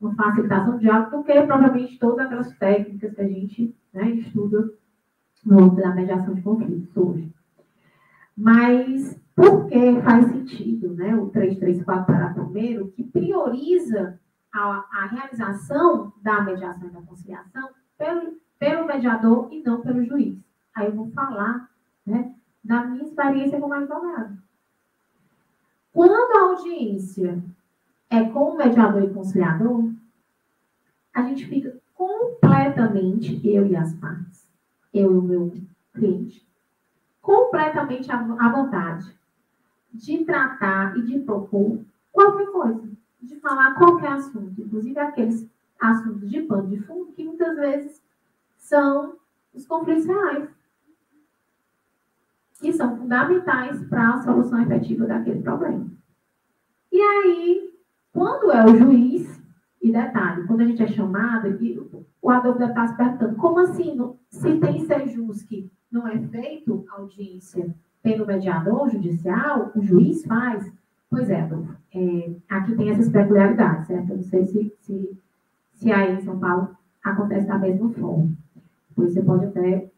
uma facilitação de diálogo do que provavelmente todas aquelas técnicas que a gente, né, estuda no âmbito da mediação de conflitos hoje. Mas por que faz sentido, né, o 334, parágrafo 1º, que prioriza a realização da mediação e da conciliação pelo mediador e não pelo juiz? Aí eu vou falar, né, da minha experiência como advogada. Quando a audiência é com o mediador e conciliador, a gente fica completamente, eu e as partes, eu e o meu cliente, completamente à vontade de tratar e de propor qualquer coisa, de falar qualquer assunto, inclusive aqueles assuntos de pano de fundo que muitas vezes são os conflitos reais, que são fundamentais para a solução efetiva daquele problema. E aí, quando é o juiz, e detalhe, quando a gente é chamado, o advogado está se perguntando, como assim, se tem sejusque, não é feito audiência pelo mediador judicial, o juiz faz? Pois é, Adolfo, aqui tem essas peculiaridades, certo? Eu não sei se aí em São Paulo acontece da mesma forma. Pois você pode até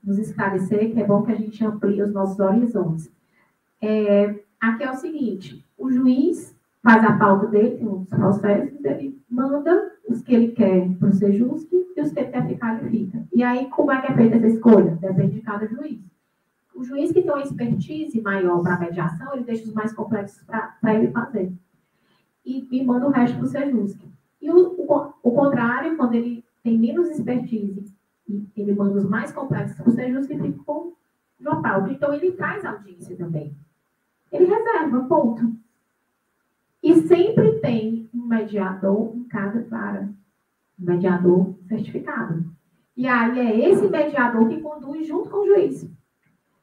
nos esclarecer, que é bom que a gente amplie os nossos horizontes. Aqui é o seguinte, o juiz faz a pauta dele, tem uns processos, ele manda os que ele quer para o sejusque e os que ele quer ficar, ele fica. E aí, como é que é feita essa escolha? Depende de cada juiz. O juiz que tem uma expertise maior para a mediação, ele deixa os mais complexos para ele fazer. E manda o resto para o sejusque. E o contrário, quando ele tem menos expertise, ele manda os mais complexos para o sejusque e fica com o João Paulo. Então, ele faz audiência também. Ele reserva, ponto. E sempre tem um mediador em cada vara. Um mediador certificado. E aí é esse mediador que conduz junto com o juiz.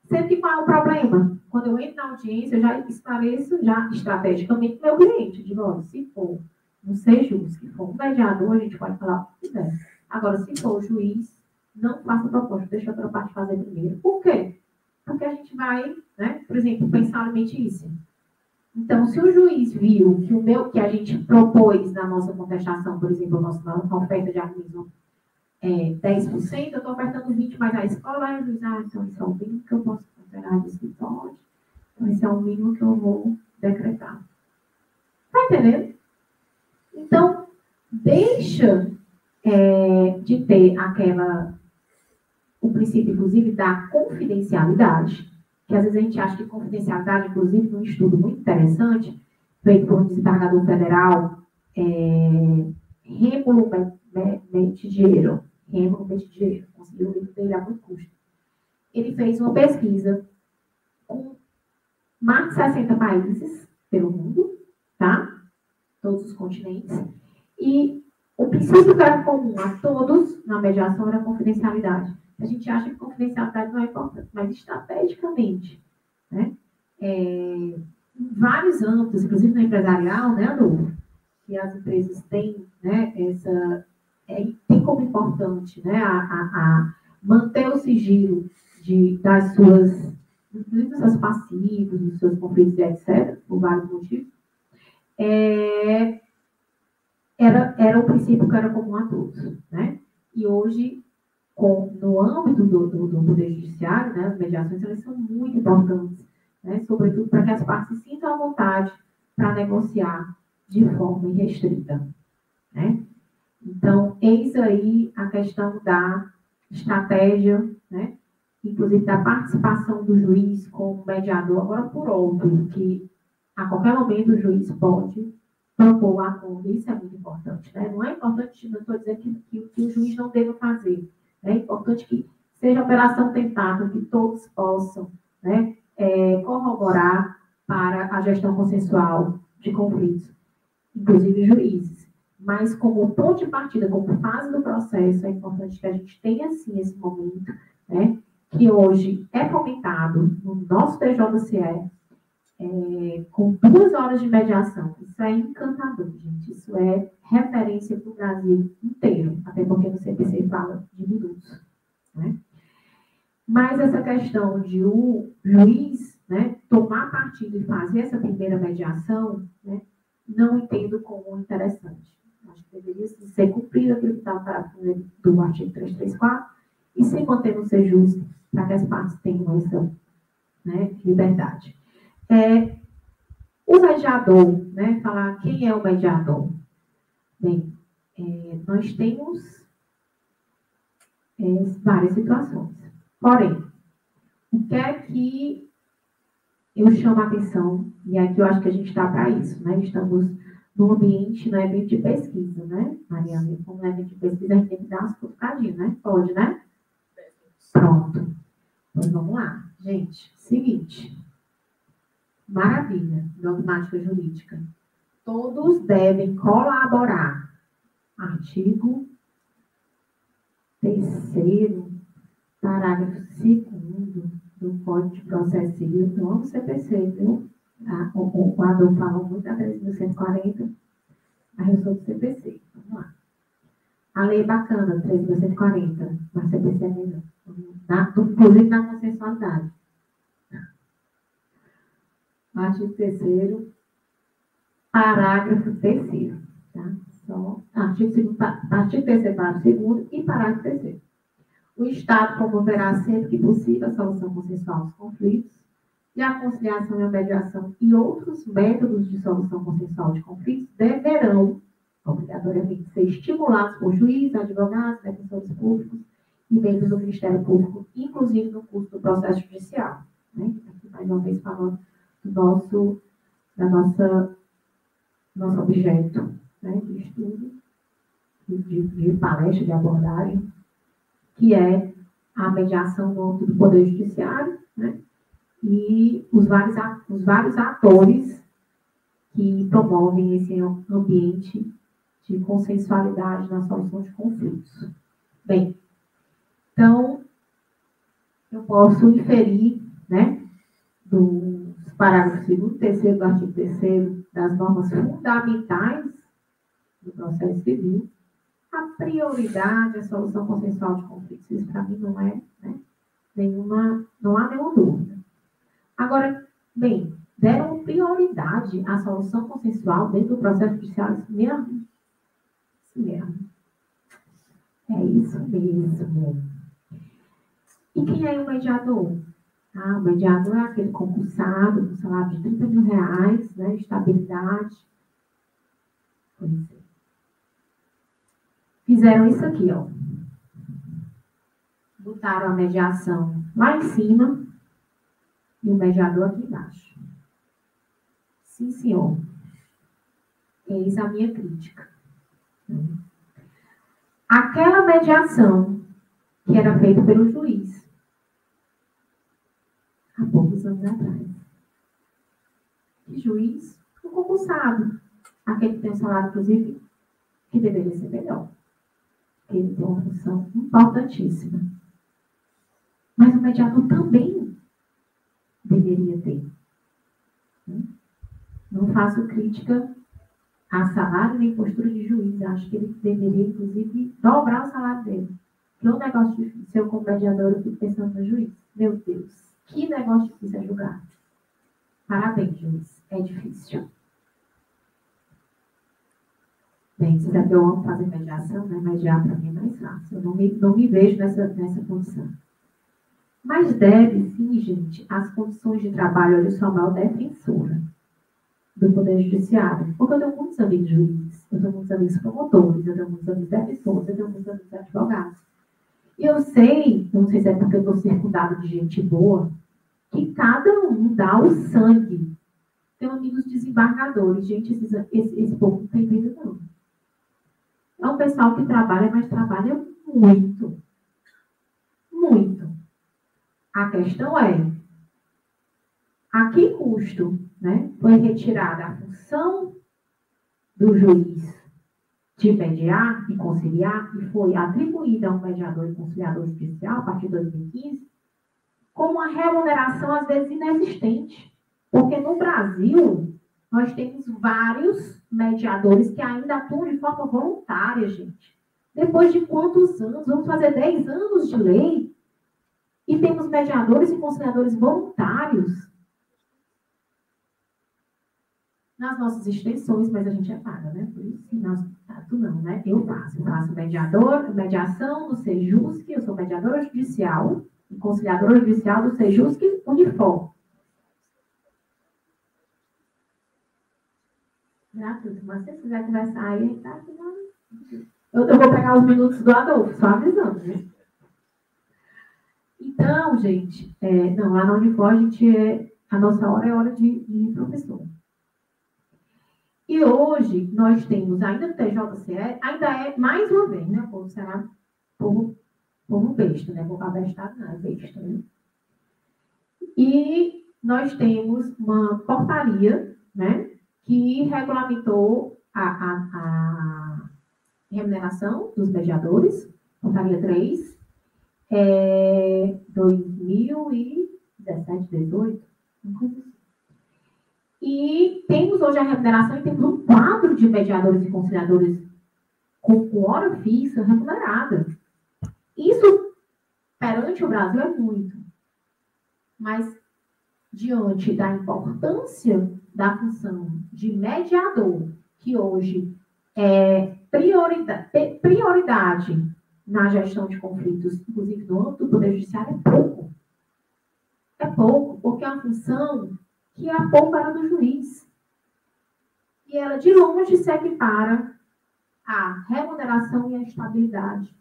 Sempre qual é o problema? Quando eu entro na audiência, eu já esclareço já estrategicamente com o meu cliente. Digo, olha, se for um sejus, se for um mediador, a gente pode falar o que quiser. Agora, se for o juiz, não faça proposta, deixa a outra parte fazer primeiro. Por quê? Porque a gente vai, né, por exemplo, pensar alimentício. Então, se o juiz viu que a gente propôs na nossa contestação, por exemplo, a nossa oferta de alimentos 10%, eu estou ofertando 20%, mas a escola, aí o juiz, então isso é o mínimo que eu posso considerar de escritório, então esse é o mínimo que eu vou decretar. Está entendendo? Então, deixa de ter o princípio, inclusive, da confidencialidade, que às vezes a gente acha que confidencialidade, inclusive, num estudo muito interessante, feito por um desembargador federal, Rêmulo Metidiero, conseguiu o livro dele a muito custo. Ele fez uma pesquisa com mais de 60 países pelo mundo, tá? Todos os continentes, e o princípio que era comum a todos na mediação era a confidencialidade. A gente acha que confidencialidade não é importante, mas estrategicamente, né? Em vários âmbitos, inclusive no empresarial, né, Adolfo? Que as empresas têm, né, tem como importante, né, a manter o sigilo das suas, inclusive dos seus passivos, dos seus conflitos, etc., por vários motivos. Era o princípio que era comum a todos, né? E hoje, no âmbito do Poder Judiciário, né, as mediações elas são muito importantes, né, sobretudo para que as partes se sintam à vontade para negociar de forma irrestrita, né? Então, eis aí a questão da estratégia, né, inclusive da participação do juiz como mediador, agora por óbvio que a qualquer momento o juiz pode propor o acordo, isso é muito importante, né? Não é importante, não estou dizendo que o juiz não deva fazer, é importante que seja operação tentável, que todos possam, né, corroborar para a gestão consensual de conflitos, inclusive juízes. Mas como ponto de partida, como fase do processo, é importante que a gente tenha, sim, esse momento, né, que hoje é fomentado no nosso TJCE, com 2 horas de mediação. Isso é encantador, gente. Isso é referência para o Brasil inteiro, até porque no CPC fala de minutos, né? Mas essa questão de o juiz, né, tomar partido e fazer essa primeira mediação, né, não entendo como interessante. Acho que deveria ser cumprido aquilo que está do artigo 334 e se manter no ser justo para que as partes tenham essa, né, liberdade. O mediador, né, falar quem é o mediador. Bem, nós temos várias situações. Porém, o que é que eu chamo a atenção, e aqui eu acho que a gente está para isso, né? Estamos no ambiente, no evento de pesquisa, né, Mariana? Como evento de pesquisa, a gente tem que dar umas cutucadinhas, né? Pode, né? Pronto. Então, vamos lá. Gente, seguinte. Maravilha, dogmática jurídica. Todos devem colaborar. Artigo 3º, parágrafo 2º do Código de Processo Civil, do CPC, viu? O Adolfo falou muito da 3.140, a resolução do CPC. Vamos lá. A lei é bacana, 3.140, mas CPC é melhor. Inclusive na consensualidade. Artigo 3º, parágrafo 3º. Tá? Artigo 3º, parágrafo 2º e parágrafo 3º. O Estado promoverá sempre que possível a solução consensual dos conflitos e a conciliação e a mediação e outros métodos de solução consensual de conflitos deverão, obrigatoriamente, ser estimulados por juízes, advogados, defensores públicos e membros do Ministério Público, inclusive no curso do processo judicial. Né? Aqui, mais uma vez, falando do nosso objeto, né, de estudo, de palestra, de abordagem, que é a mediação no âmbito do Poder Judiciário, né, e os vários atores que promovem esse ambiente de consensualidade na solução de conflitos. Bem, então, eu posso inferir, né, dos parágrafos 2º, 3º do artigo 3º das normas fundamentais do processo civil, a prioridade à solução consensual de conflitos. Isso, para mim, não é, né, não há nenhuma dúvida. Agora, bem, deram prioridade à solução consensual dentro do processo judicial. Isso mesmo? Isso mesmo. É isso mesmo. E quem é o mediador? O mediador é aquele concursado com salário de R$30 mil, né, estabilidade. Pois é. Fizeram isso aqui, ó. Botaram a mediação lá em cima e o mediador aqui embaixo. Sim, senhor. Eis a minha crítica. Aquela mediação que era feita pelo juiz há poucos anos atrás. E juiz, o concursado, aquele que tem um salário, inclusive, que deveria ser melhor. Ele tem uma função importantíssima. Mas o mediador também deveria ter. Não faço crítica a salário nem postura de juiz. Acho que ele deveria, inclusive, dobrar o salário dele. Que é um negócio difícil. Eu, como mediador, eu fico pensando no juiz. Meu Deus, que negócio difícil é julgar. Parabéns, juiz. É difícil. Bem, você sabe que eu amo fazer mediação, né? Mediar para mim é mais fácil. Eu não me vejo nessa condição. Mas deve, sim, gente, as condições de trabalho, olha, eu sou a maior defensora do Poder Judiciário. Porque eu tenho muitos amigos juízes, eu tenho muitos amigos promotores, eu tenho muitos amigos defensores, eu tenho muitos amigos advogados. E eu sei, não sei se é porque eu estou circundada de gente boa, que cada um dá o sangue. Tenho amigos desembargadores. Gente, esse povo não tem medo, não. É um pessoal que trabalha, mas trabalha muito. Muito. A questão é, a que custo, né, foi retirada a função do juiz de mediar e conciliar e foi atribuída a um mediador e conciliador judicial a partir de 2015, com uma remuneração, às vezes, inexistente. Porque no Brasil, nós temos vários mediadores que ainda atuam de forma voluntária, gente. Depois de quantos anos? Vamos fazer 10 anos de lei e temos mediadores e conciliadores voluntários. nas nossas extensões, mas a gente é paga, né? Por isso, tu não, né? Eu faço mediação do Sejusc, eu sou mediadora judicial e conciliadora judicial do Sejusc Unifor. Gratuito, mas se você quiser conversar aí, tá aqui, eu vou pegar os minutos do Adolfo, só avisando, né? Então, gente, lá na Unifor, a nossa hora é hora de professor. E hoje, nós temos ainda no TJCE, ainda é, mais uma vez, né, o povo será povo besta, né, povo abestado não, é besta, né? E nós temos uma portaria, né, que regulamentou a remuneração dos mediadores, portaria 3, 2017, 18, uma coisa assim. E temos hoje a remuneração e temos um quadro de mediadores e conciliadores com hora fixa remunerada. Isso, perante o Brasil, é muito. Mas, diante da importância da função de mediador, que hoje é prioridade na gestão de conflitos, inclusive no âmbito do Poder Judiciário, é pouco. É pouco, porque é uma função que há pouco era do juiz. E ela, de longe, se equipara à remuneração e à estabilidade,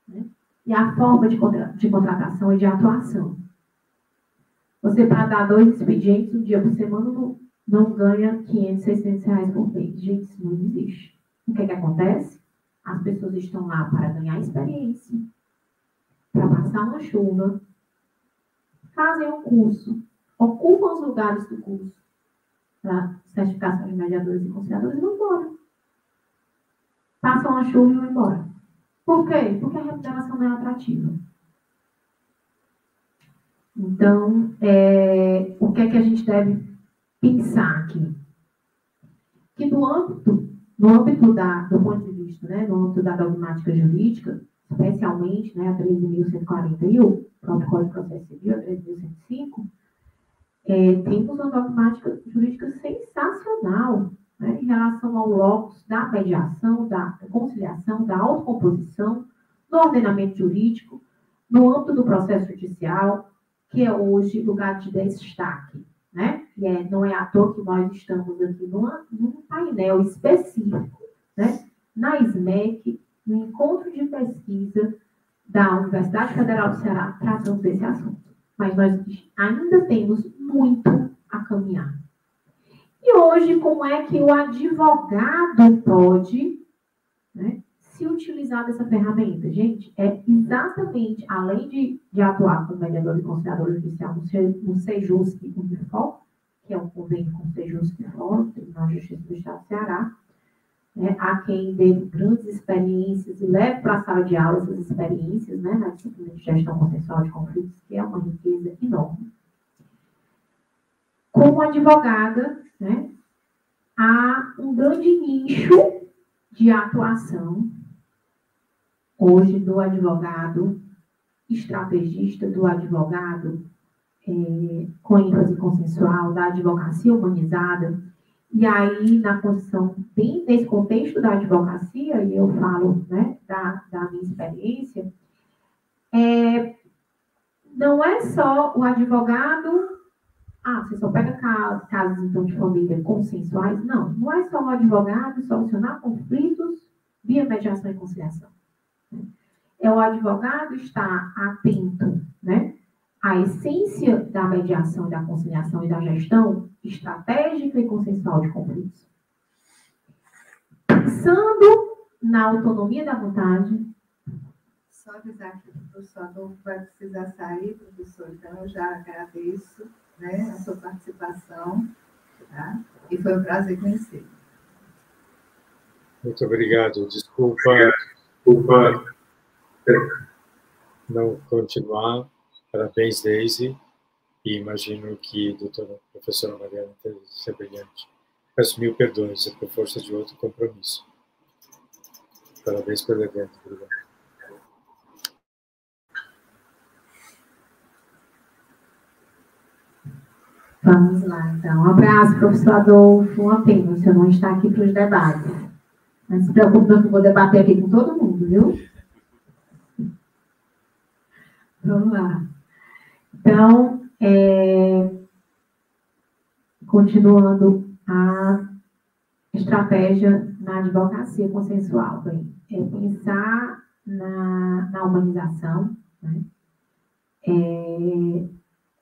né? E à forma de contratação e de atuação. Você, para dar 2 expedientes um dia por semana, não ganha 500, 600 reais por mês. Gente, isso não existe. O que acontece? As pessoas estão lá para ganhar experiência, para passar uma chuva, fazem um curso, ocupam os lugares do curso para certificação de mediadores e conciliadores e vão embora. Passam a chuva e vão embora. Por quê? Porque a remuneração não é atrativa. Então, o que é que a gente deve pensar aqui? Que do âmbito do ponto de vista, né, no âmbito da dogmática jurídica, especialmente, né, a 13.140 e o próprio Código de Processo Civil, a 13.105, temos uma dogmática jurídica sensacional, né, em relação ao locus da mediação, da conciliação, da autocomposição, do ordenamento jurídico, no âmbito do processo judicial, que é hoje lugar de destaque, né? E não é à toa que nós estamos aqui num painel específico, né, na SMEC, no encontro de pesquisa da Universidade Federal do Ceará, tratando desse assunto. Mas nós ainda temos muito a caminhar. E hoje, como é que o advogado pode, né, se utilizar dessa ferramenta? Gente, é exatamente, além de atuar como mediador e conciliador judicial no Sejusc Unifor, que é um convênio com o Sejusc Fórum, Tribunal de Justiça do Estado do Ceará, né, há quem dê grandes experiências e leve para a sala de aula essas experiências, né, na disciplina de gestão consensual de conflitos, que é uma riqueza enorme. Como advogada, né, há um grande nicho de atuação hoje do advogado estrategista, do advogado com ênfase consensual, da advocacia humanizada. E aí, na condição, bem nesse contexto da advocacia, e eu falo, né, da minha experiência, não é só o advogado, você só pega casos, então, de família consensuais. Não é só o advogado solucionar conflitos via mediação e conciliação. É o advogado estar atento, né, à essência da mediação, da conciliação e da gestão estratégica e consensual de conflitos. Pensando na autonomia da vontade. Só avisar que o professor Adolfo vai precisar sair, professor, então eu já agradeço, né, a sua participação, tá? E foi um prazer conhecê-lo. Muito obrigado. Desculpa não continuar. Parabéns, Daisy. E imagino que a professora Mariana deve ser brilhante. Peço 1000 perdões, é por força de outro compromisso. Parabéns pelo evento. Obrigado. Vamos lá, então. Um abraço, professor Adolfo. Uma pena, o senhor não está aqui para os debates. Não se preocupe, não, que eu vou debater aqui com todo mundo, viu? Vamos lá. Então, continuando a estratégia na advocacia consensual. Bem, é pensar na humanização, né?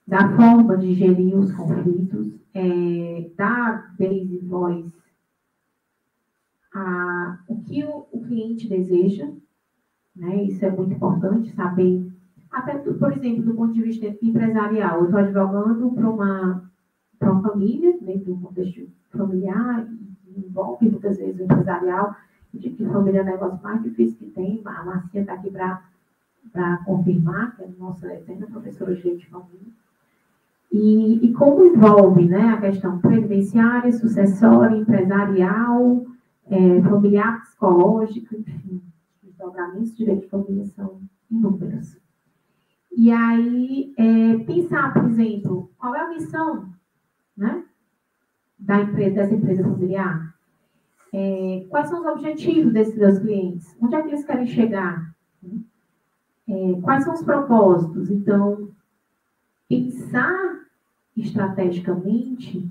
Da forma de gerir os conflitos, dar vez e voz a o que o cliente deseja, né? Isso é muito importante, saber, até, por exemplo, do ponto de vista empresarial. Eu estou advogando para uma família, dentro do contexto familiar, envolve muitas vezes o empresarial, de que família é o negócio mais difícil que tem. A Marcinha está aqui para confirmar, que é a nossa eterna professora de direito de família. E como envolve, né, a questão previdenciária, sucessória, empresarial, familiar, psicológica, enfim, os desdobramentos de direito de família são inúmeros. E aí, pensar, por exemplo, qual é a missão, né, dessa empresa familiar? Quais são os objetivos desses meus clientes? Onde é que eles querem chegar? Quais são os propósitos? Então, pensar estrategicamente,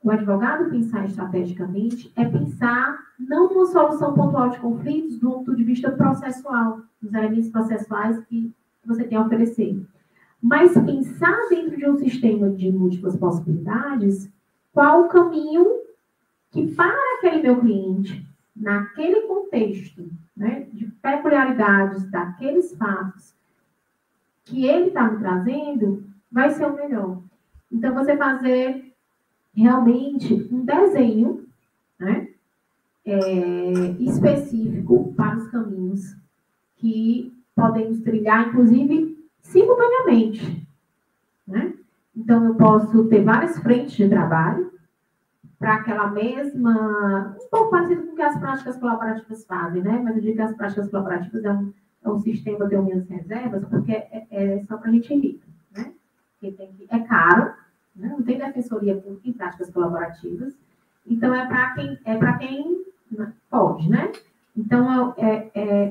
o advogado pensar estrategicamente é pensar não numa solução pontual de conflitos do ponto de vista processual, dos elementos processuais que você tem a oferecer, mas pensar dentro de um sistema de múltiplas possibilidades, qual o caminho que para aquele meu cliente, naquele contexto, né, de peculiaridades daqueles fatos que ele está me trazendo, vai ser o melhor. Então, você fazer realmente um desenho, né, específico para os caminhos que podemos trilhar, inclusive, simultaneamente, né? Então, eu posso ter várias frentes de trabalho para aquela mesma... Um pouco parecido com o que as práticas colaborativas fazem, né? Mas eu digo que as práticas colaborativas é um sistema de menos reservas, porque é só para a gente rica, né? É caro, né? Não tem defensoria pública em práticas colaborativas, então é para quem pode, né? Então,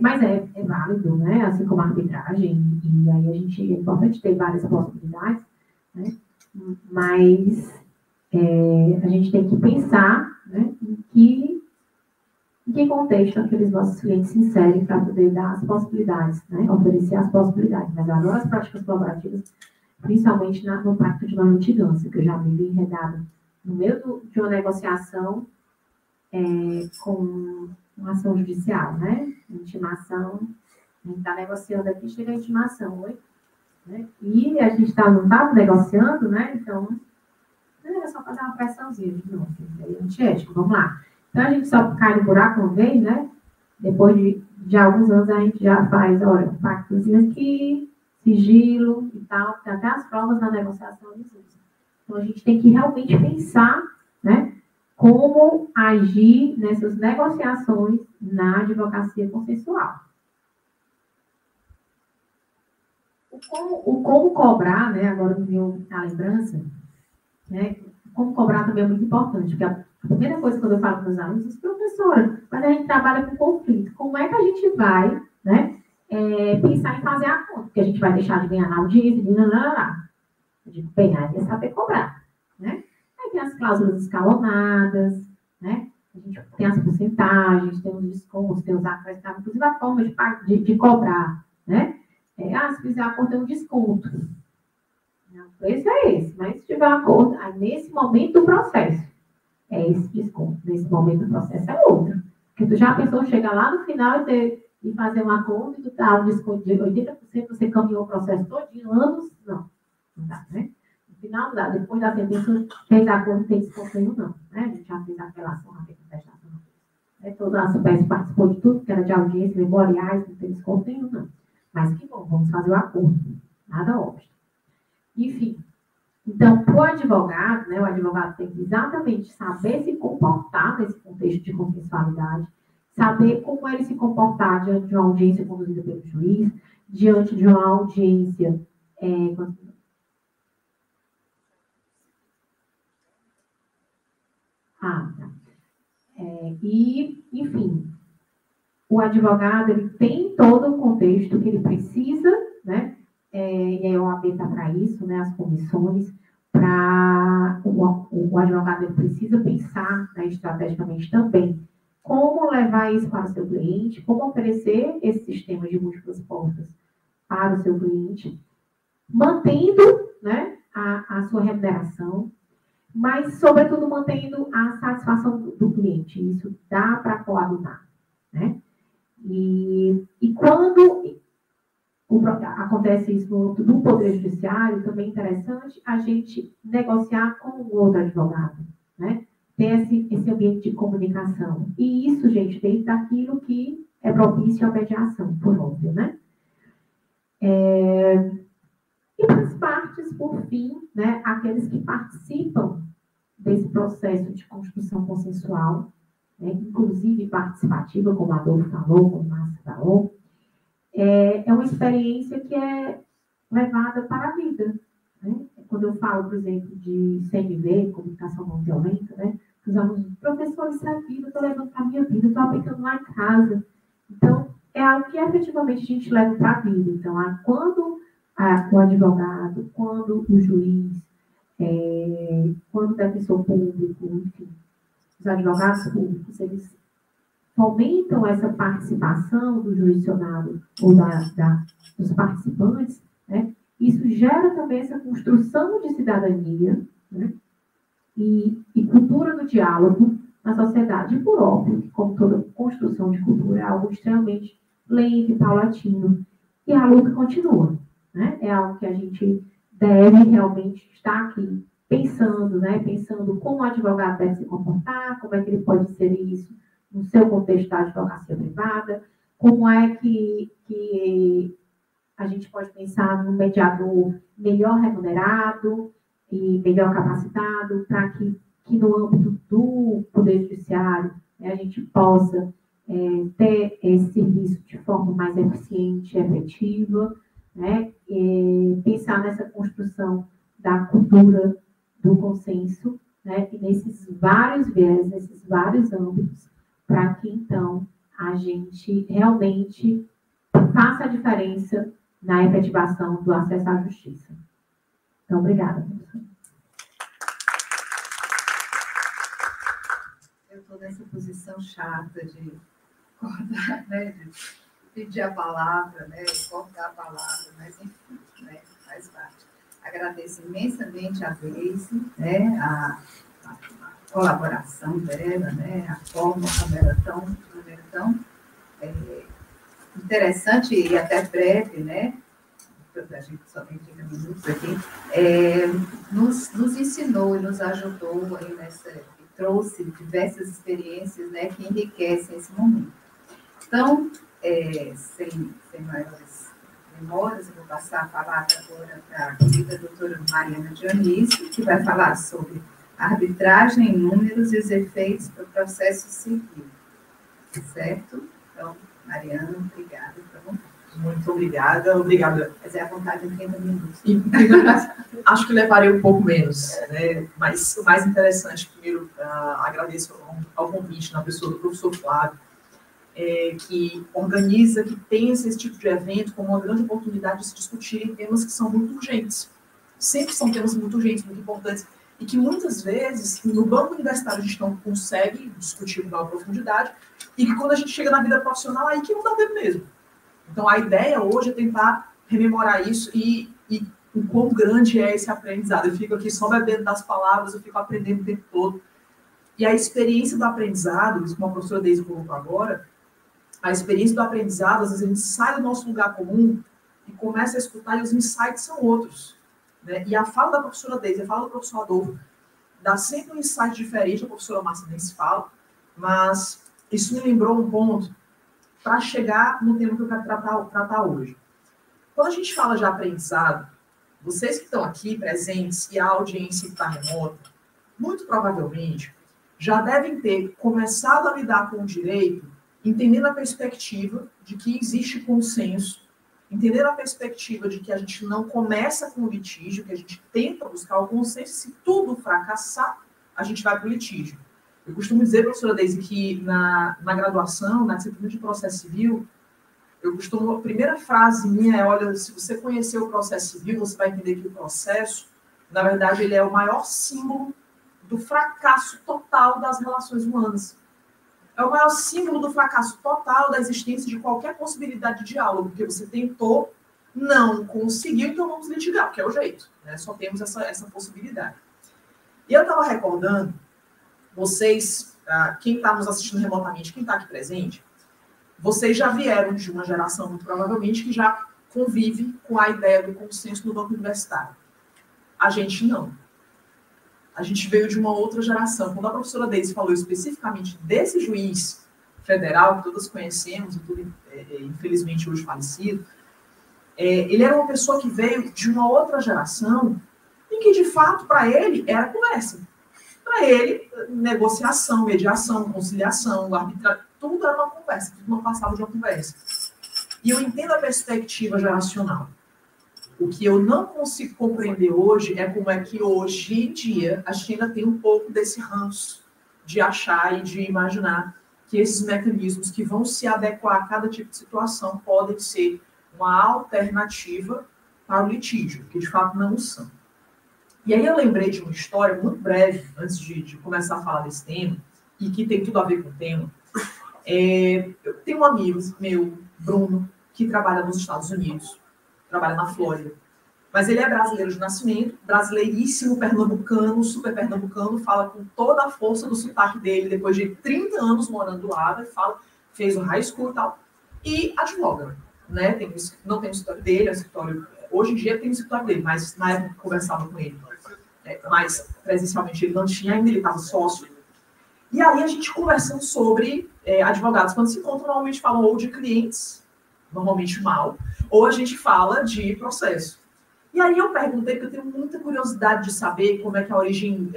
mas é válido, né? Assim como a arbitragem, e aí é importante ter várias possibilidades, né? Mas a gente tem que pensar, né, em que contexto aqueles nossos clientes se inserem para poder dar as possibilidades, né? Oferecer as possibilidades. Mas eu adoro as práticas colaborativas, principalmente no pacto de não litigância, que eu já me vi enredada no meio de uma negociação com uma ação judicial, né? Intimação, a gente está negociando aqui, chega a intimação, né? E a gente não estava negociando, né? Então, era só fazer uma pressãozinha de novo, é antiético, vamos lá. Então, a gente só cai no buraco uma vez, né? Depois de alguns anos, a gente já faz, olha, um pactozinho aqui, sigilo e tal, porque até as provas na negociação eles usam. Então, a gente tem que realmente pensar, né, como agir nessas negociações na advocacia consensual. O como cobrar, né, agora me veio a lembrança, né, como cobrar também é muito importante, porque a primeira coisa quando eu falo para os alunos, professora, mas a gente trabalha com conflito, como é que a gente vai, né, pensar em fazer a conta? Porque a gente vai deixar de ganhar na audiência, eu digo, bem, aí é saber cobrar, né? Aí tem as cláusulas escalonadas, né? A gente tem as porcentagens, tem os descontos, tem os acrescimentos, inclusive a forma de cobrar, né? Se fizer acordo, tem um desconto. Não, o preço é esse, mas se tiver acordo, aí nesse momento do processo, é esse desconto. Nesse momento do processo é outro. Porque tu já pensou chegar lá no final e fazer um acordo e tu dá um desconto de 80%, você caminhou o processo todinho, anos, não dá, né? No final não dá, depois da sentença, fez acordo, não tem desconto nenhum, não, né? A gente já fez a apelação, a contestação, toda a SUPES participou de tudo, que era de audiência, memoriais, não tem desconto nenhum, não. Mas que bom, vamos fazer o acordo, nada óbvio. Enfim, então, para o advogado, né, o advogado tem que exatamente saber se comportar nesse contexto de consensualidade, saber como ele se comportar diante de uma audiência conduzida pelo juiz, diante de uma audiência Ah, tá. Enfim, o advogado ele tem todo o contexto que ele precisa, né? E a OAB está para isso, né? As comissões, o advogado ele precisa pensar, né, estrategicamente também como levar isso para o seu cliente, como oferecer esse sistema de múltiplas portas para o seu cliente, mantendo, né, a sua remuneração, mas, sobretudo, mantendo a satisfação do cliente. Isso dá para coadunar, né? E quando acontece isso no Poder Judiciário, também é interessante a gente negociar com o outro advogado, né? Ter esse ambiente de comunicação. E isso, gente, dentro daquilo que é propício à mediação, por óbvio, né? E para as partes, por fim, né, aqueles que participam desse processo de construção consensual, né, inclusive participativa, como a Adolfo falou, como a Márcia falou, é uma experiência que é levada para a vida. Né? Quando eu falo, por exemplo, de CNV, comunicação não violenta, né, os alunos, professor, isso é vida, eu estou levando para a minha vida, eu estou aplicando lá em casa. Então, é algo que efetivamente a gente leva para a vida. Então, quando o advogado, quando o juiz, quando o defensor público, enfim, os advogados públicos, eles fomentam essa participação do jurisdicionado ou dos participantes, né? Isso gera também essa construção de cidadania, né? E cultura do diálogo na sociedade. E, por óbvio, que como toda construção de cultura é algo extremamente lento e paulatino. E a luta continua, né? É algo que a gente deve realmente estar aqui pensando, né? Pensando como o advogado deve se comportar, como é que ele pode inserir isso no seu contexto da advocacia privada, como é que a gente pode pensar num mediador melhor remunerado e melhor capacitado para que no âmbito do Poder Judiciário, né, a gente possa ter esse serviço de forma mais eficiente e efetiva, né, pensar nessa construção da cultura do consenso, né, e nesses vários viés, nesses vários âmbitos, para que, então, a gente realmente faça a diferença na efetivação do acesso à justiça. Então, obrigada, professor. Eu estou nessa posição chata de cortar, né, de pedir a palavra, né, cortar a palavra, mas, enfim, né, faz parte. Agradeço imensamente a Gleice, né, a colaboração dela, né, a forma como ela é tão interessante e até breve, né, a gente só tem 30 minutos aqui, nos ensinou e nos ajudou aí trouxe diversas experiências, né, que enriquecem esse momento. Então, sem maiores memórias, eu vou passar a palavra agora para a querida doutora Mariana Dionísio, que vai falar sobre arbitragem em números e os efeitos do processo civil. Certo? Então, Mariana, obrigada. Muito obrigada. Obrigada. Fazer a vontade em 30 minutos. Acho que levarei um pouco menos, né? Mas o mais interessante, primeiro, agradeço ao convite na pessoa do professor Flávio, que organiza, que pensa esse tipo de evento como uma grande oportunidade de se discutir temas que são muito urgentes. Sempre são temas muito urgentes, muito importantes, e que muitas vezes, no banco universitário, a gente não consegue discutir com maior profundidade, e que quando a gente chega na vida profissional, aí que não dá tempo mesmo. Então, a ideia hoje é tentar rememorar isso e o quão grande é esse aprendizado. Eu fico aqui só bebendo das palavras, eu fico aprendendo o tempo todo. E a experiência do aprendizado, isso como a professora Deise colocou agora, a experiência do aprendizado, às vezes a gente sai do nosso lugar comum e começa a escutar e os insights são outros. Né? E a fala da professora Deise, a fala do professor Adolfo, dá sempre um insight diferente, a professora Márcia nem se fala, mas isso me lembrou um ponto para chegar no tema que eu quero tratar hoje. Quando a gente fala de aprendizado, vocês que estão aqui presentes e a audiência que está remota, muito provavelmente já devem ter começado a lidar com o direito, entendendo a perspectiva de que existe consenso, entendendo a perspectiva de que a gente não começa com o litígio, que a gente tenta buscar o consenso, se tudo fracassar, a gente vai para o litígio. Eu costumo dizer, professora Deise, que na graduação, na disciplina de processo civil, a primeira frase minha é, olha, se você conhecer o processo civil, você vai entender que o processo, na verdade, ele é o maior símbolo do fracasso total das relações humanas. É o maior símbolo do fracasso total da existência de qualquer possibilidade de diálogo, porque você tentou, não conseguiu, então vamos litigar, porque é o jeito, né? Só temos essa possibilidade. E eu estava recordando, vocês, quem está nos assistindo remotamente, quem está aqui presente, vocês já vieram de uma geração, muito provavelmente, que já convive com a ideia do consenso no banco universitário. A gente não. A gente veio de uma outra geração. Quando a professora Deise falou especificamente desse juiz federal, que todos conhecemos, infelizmente hoje falecido, ele era uma pessoa que veio de uma outra geração e que, de fato, para ele, era conversa. Para ele, negociação, mediação, conciliação, arbitragem, tudo era uma conversa, tudo não passava de uma conversa. E eu entendo a perspectiva geracional. O que eu não consigo compreender hoje é como é que hoje em dia a gente ainda tem um pouco desse ranço de achar e de imaginar que esses mecanismos que vão se adequar a cada tipo de situação podem ser uma alternativa para o litígio, que de fato não são. E aí eu lembrei de uma história muito breve, antes de começar a falar desse tema, e que tem tudo a ver com o tema. Eu tenho um amigo meu, Bruno, que trabalha nos Estados Unidos, trabalha na Flórida. Mas ele é brasileiro de nascimento, brasileiríssimo, pernambucano, super pernambucano, fala com toda a força do sotaque dele, depois de 30 anos morando lá, fez o high school e tal, e advoga, né? Não tem o escritório dele, é o escritório... Hoje em dia tem o escritório dele, mas na época eu conversava com ele. Mas presencialmente ele não tinha ainda, ele estava sócio. E aí a gente conversando sobre advogados, quando se encontram, normalmente falam ou de clientes, normalmente mal, ou a gente fala de processo. E aí eu perguntei, porque eu tenho muita curiosidade de saber como é que é a origem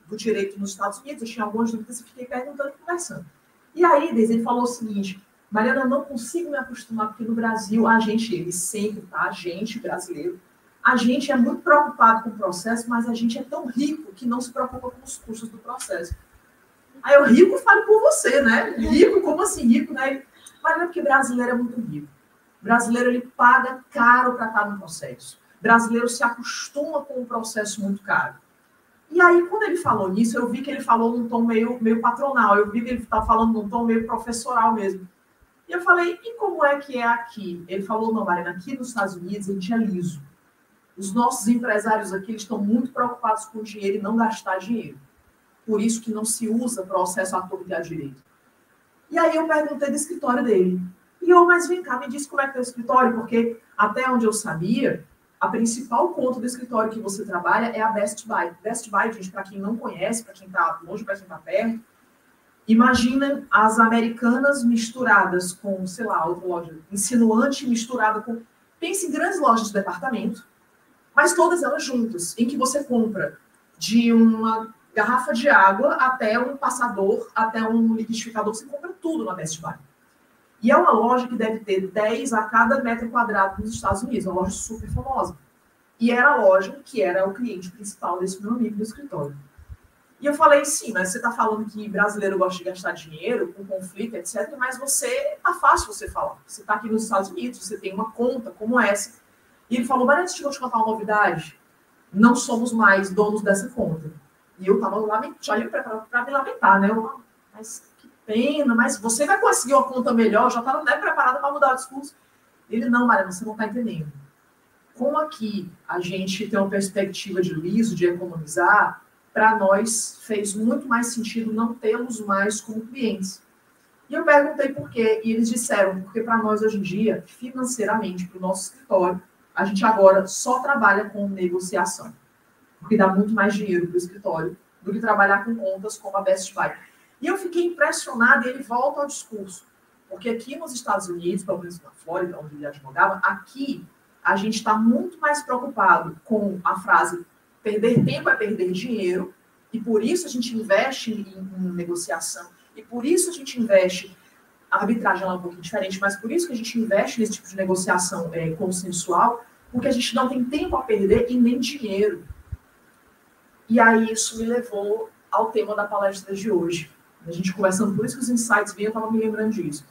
do direito nos Estados Unidos, eu tinha algumas dúvidas e fiquei perguntando e conversando. E aí, ele falou o seguinte, Mariana, eu não consigo me acostumar, porque no Brasil, ele sempre, tá? A gente, brasileiro, a gente é muito preocupado com o processo, mas a gente é tão rico que não se preocupa com os custos do processo. Aí eu rico, falo por você, né? Rico, como assim rico, né? Mas não é porque brasileiro é muito rico. Brasileiro, ele paga caro para estar no processo. Brasileiro se acostuma com um processo muito caro. E aí, quando ele falou nisso, eu vi que ele falou num tom meio patronal. Eu vi que ele estava falando num tom meio professoral mesmo. E eu falei, e como é que é aqui? Ele falou, não, Mariana, aqui nos Estados Unidos a gente é liso. Os nossos empresários aqui eles estão muito preocupados com o dinheiro e não gastar dinheiro. Por isso que não se usa processo à torta e à direita. E aí eu perguntei do escritório dele. E eu, mas vem cá, me disse como é que é o escritório, porque até onde eu sabia, a principal conta do escritório que você trabalha é a Best Buy. Best Buy, gente, para quem não conhece, para quem está longe, para quem está perto, imagina as Americanas misturadas com, sei lá, outra loja, Insinuante misturada com... Pense em grandes lojas de departamento, mas todas elas juntas, em que você compra de uma garrafa de água até um passador, até um liquidificador, você compra tudo na Best Buy. E é uma loja que deve ter 10 a cada metro quadrado nos Estados Unidos, uma loja super famosa. E era a loja que era o cliente principal desse meu amigo do escritório. E eu falei, sim, mas você está falando que brasileiro gosta de gastar dinheiro, com conflito, etc., mas tá fácil você falar. Você está aqui nos Estados Unidos, você tem uma conta como essa. E ele falou, mas deixa eu te contar uma novidade. Não somos mais donos dessa conta. E eu estava já ia para me lamentar, né? Mas que pena, mas você vai conseguir uma conta melhor, eu já estava preparada para mudar o discurso. Ele, não, Mariana, você não está entendendo. Como aqui a gente tem uma perspectiva de liso, de economizar, para nós fez muito mais sentido não tê-los mais como clientes. E eu perguntei por quê, e eles disseram, porque para nós hoje em dia, financeiramente, para o nosso escritório, a gente agora só trabalha com negociação, porque dá muito mais dinheiro para o escritório do que trabalhar com contas como a Best Buy. E eu fiquei impressionada, e ele volta ao discurso, porque aqui nos Estados Unidos, pelo menos na Flórida, onde ele advogava, aqui a gente está muito mais preocupado com a frase perder tempo é perder dinheiro, e por isso a gente investe em negociação, e por isso a gente investe, a arbitragem é um pouquinho diferente, mas por isso que a gente investe nesse tipo de negociação consensual, porque a gente não tem tempo a perder e nem dinheiro. E aí isso me levou ao tema da palestra de hoje. A gente conversando, por isso que os insights vinham, eu estava me lembrando disso.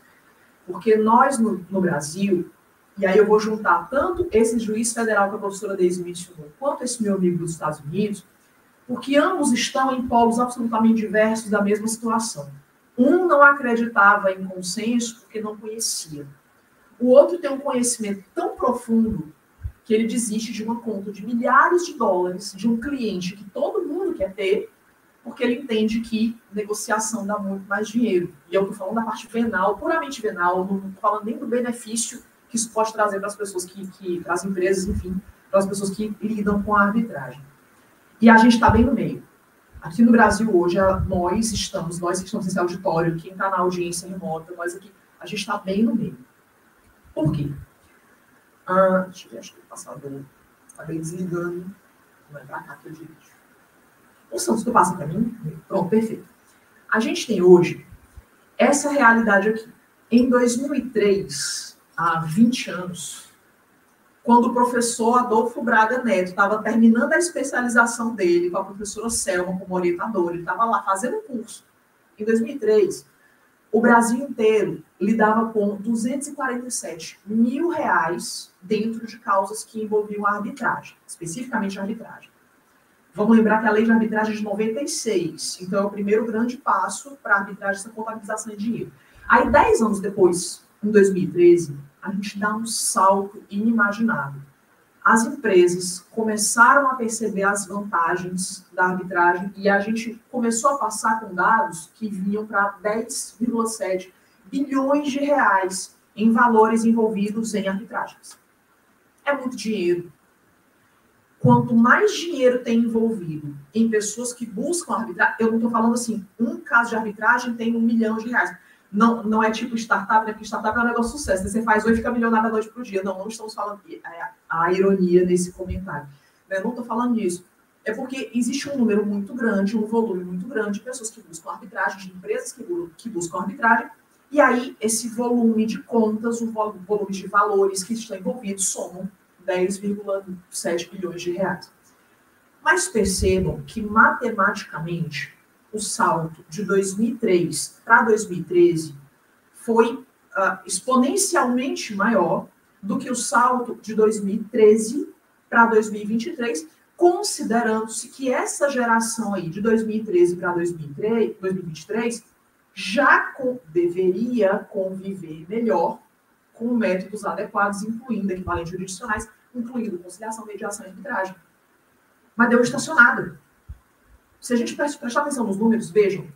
Porque nós, no Brasil, e aí eu vou juntar tanto esse juiz federal que a professora Deise mencionou, quanto esse meu amigo dos Estados Unidos, porque ambos estão em polos absolutamente diversos da mesma situação. Um não acreditava em consenso porque não conhecia. O outro tem um conhecimento tão profundo que ele desiste de uma conta de milhares de dólares de um cliente que todo mundo quer ter, porque ele entende que negociação dá muito mais dinheiro. E eu estou falando da parte venal, puramente venal, não estou falando nem do benefício que isso pode trazer para as pessoas para as empresas, enfim, para as pessoas que lidam com a arbitragem. E a gente está bem no meio. Aqui no Brasil hoje, nós que estamos nesse auditório, quem está na audiência remota, nós aqui, a gente está bem no meio. Por quê? Deixa eu ver, acho que o passador acabei desligando. Não é para cá que eu dirijo. O Santos, tu passa para mim? Pronto, perfeito. A gente tem hoje essa realidade aqui. Em 2003, há 20 anos, quando o professor Adolfo Braga Neto estava terminando a especialização dele com a professora Selma como orientadora, ele estava lá fazendo um curso. Em 2003, o Brasil inteiro lidava com R$247 mil dentro de causas que envolviam a arbitragem, especificamente a arbitragem. Vamos lembrar que a lei de arbitragem é de 96, então é o primeiro grande passo para a arbitragem, essa contabilização de dinheiro. Aí, 10 anos depois, em 2013, a gente dá um salto inimaginável. As empresas começaram a perceber as vantagens da arbitragem e a gente começou a passar com dados que vinham para 10,7 bilhões de reais em valores envolvidos em arbitragens. É muito dinheiro. Quanto mais dinheiro tem envolvido em pessoas que buscam arbitragem, eu não estou falando assim, um caso de arbitragem tem R$1 milhão. Não é tipo startup, né? Porque startup é um negócio de sucesso. Né? Você faz hoje e fica milionário da noite para o dia. Não estamos falando a ironia nesse comentário. Eu não estou falando disso. É porque existe um número muito grande, um volume muito grande de pessoas que buscam arbitragem, de empresas que buscam arbitragem, e aí esse volume de contas, o volume de valores que estão envolvidos somam 10,7 bilhões de reais. Mas percebam que, matematicamente, o salto de 2003 para 2013 foi exponencialmente maior do que o salto de 2013 para 2023, considerando-se que essa geração aí de 2013 para 2023 já deveria conviver melhor com métodos adequados, incluindo equivalentes jurisdicionais, incluindo conciliação, mediação e arbitragem. Mas deu estacionado. Se a gente prestar atenção nos números, vejam,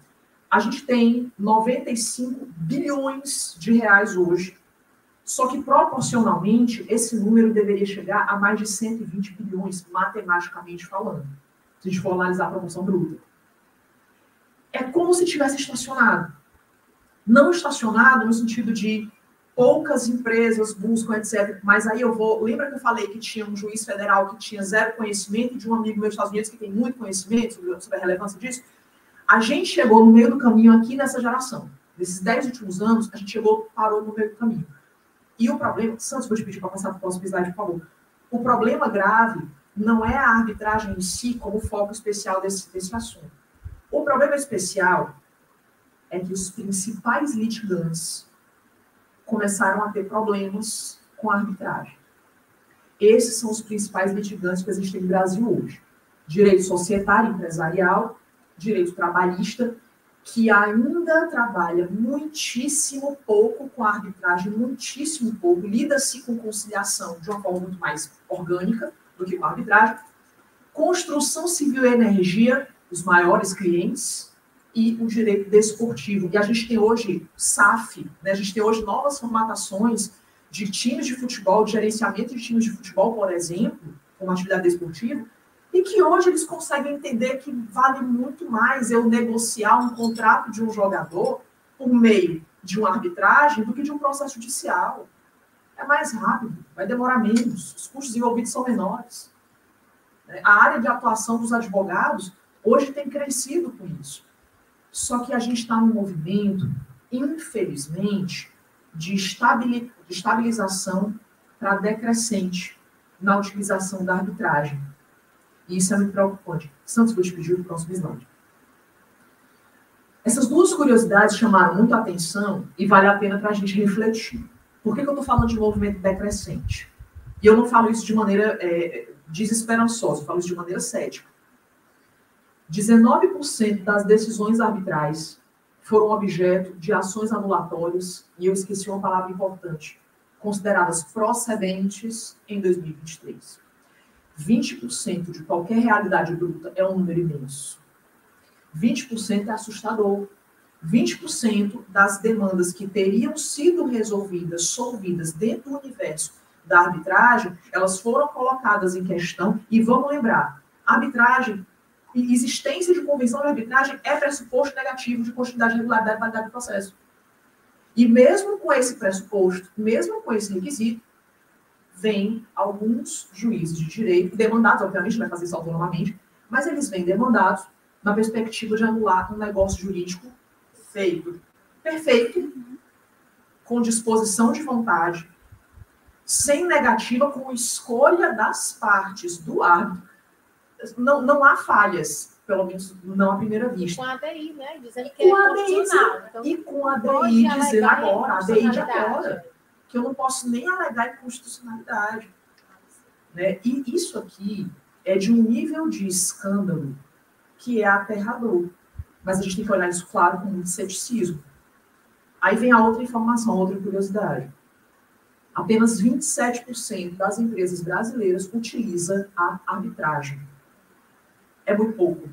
a gente tem 95 bilhões de reais hoje, só que proporcionalmente esse número deveria chegar a mais de 120 bilhões, matematicamente falando, se a gente for analisar a proporção bruta. É como se tivesse estacionado. Não estacionado no sentido de poucas empresas buscam, etc. Mas aí lembra que eu falei que tinha um juiz federal que tinha zero conhecimento, e de um amigo meu dos Estados Unidos que tem muito conhecimento sobre a relevância disso? A gente chegou no meio do caminho aqui nessa geração. Nesses 10 últimos anos, a gente parou no meio do caminho. E o problema, Santos, vou te pedir para passar para o próximo slide, por favor. O problema grave não é a arbitragem em si como foco especial desse assunto. O problema especial é que os principais litigantes começaram a ter problemas com a arbitragem. Esses são os principais litigantes que existem no Brasil hoje. Direito societário, empresarial, direito trabalhista, que ainda trabalha muitíssimo pouco com a arbitragem, muitíssimo pouco, lida-se com conciliação de uma forma muito mais orgânica do que com a arbitragem. Construção civil e energia, os maiores clientes, e o direito desportivo. E a gente tem hoje SAF, né? A gente tem hoje novas formatações de times de futebol, de gerenciamento de times de futebol, por exemplo, como atividade desportiva, e que hoje eles conseguem entender que vale muito mais eu negociar um contrato de um jogador por meio de uma arbitragem do que de um processo judicial. É mais rápido, vai demorar menos, os custos envolvidos são menores. A área de atuação dos advogados hoje tem crescido com isso. Só que a gente está num movimento, infelizmente, de estabilização para decrescente na utilização da arbitragem. E isso é muito preocupante. Santos, vou te pedir o próximo slide. Essas duas curiosidades chamaram muito a atenção e vale a pena para a gente refletir. Por que eu estou falando de movimento decrescente? E eu não falo isso de maneira desesperançosa, eu falo isso de maneira cética. 19% das decisões arbitrais foram objeto de ações anulatórias, e eu esqueci uma palavra importante, consideradas procedentes em 2023. 20% de qualquer realidade bruta é um número imenso. 20% é assustador. 20% das demandas que teriam sido resolvidas, solvidas dentro do universo da arbitragem, elas foram colocadas em questão. E vamos lembrar, arbitragem, existência de convenção de arbitragem é pressuposto negativo de continuidade, regularidade e validade do processo. E mesmo com esse pressuposto, mesmo com esse requisito, vêm alguns juízes de direito, demandados, obviamente, vai fazer isso autonomamente, mas eles vêm demandados na perspectiva de anular um negócio jurídico feito, perfeito, com disposição de vontade, sem negativa, com escolha das partes do árbitro. Não há falhas, pelo menos não à primeira vista. Com a ADI, né? Dizendo que é constitucional. Então, e com a ADI dizendo agora, a ADI de agora, que eu não posso nem alegar inconstitucionalidade. Né? E isso aqui é de um nível de escândalo que é aterrador. Mas a gente tem que olhar isso, claro, com muito ceticismo. Aí vem a outra informação, outra curiosidade. Apenas 27% das empresas brasileiras utiliza a arbitragem. É muito pouco.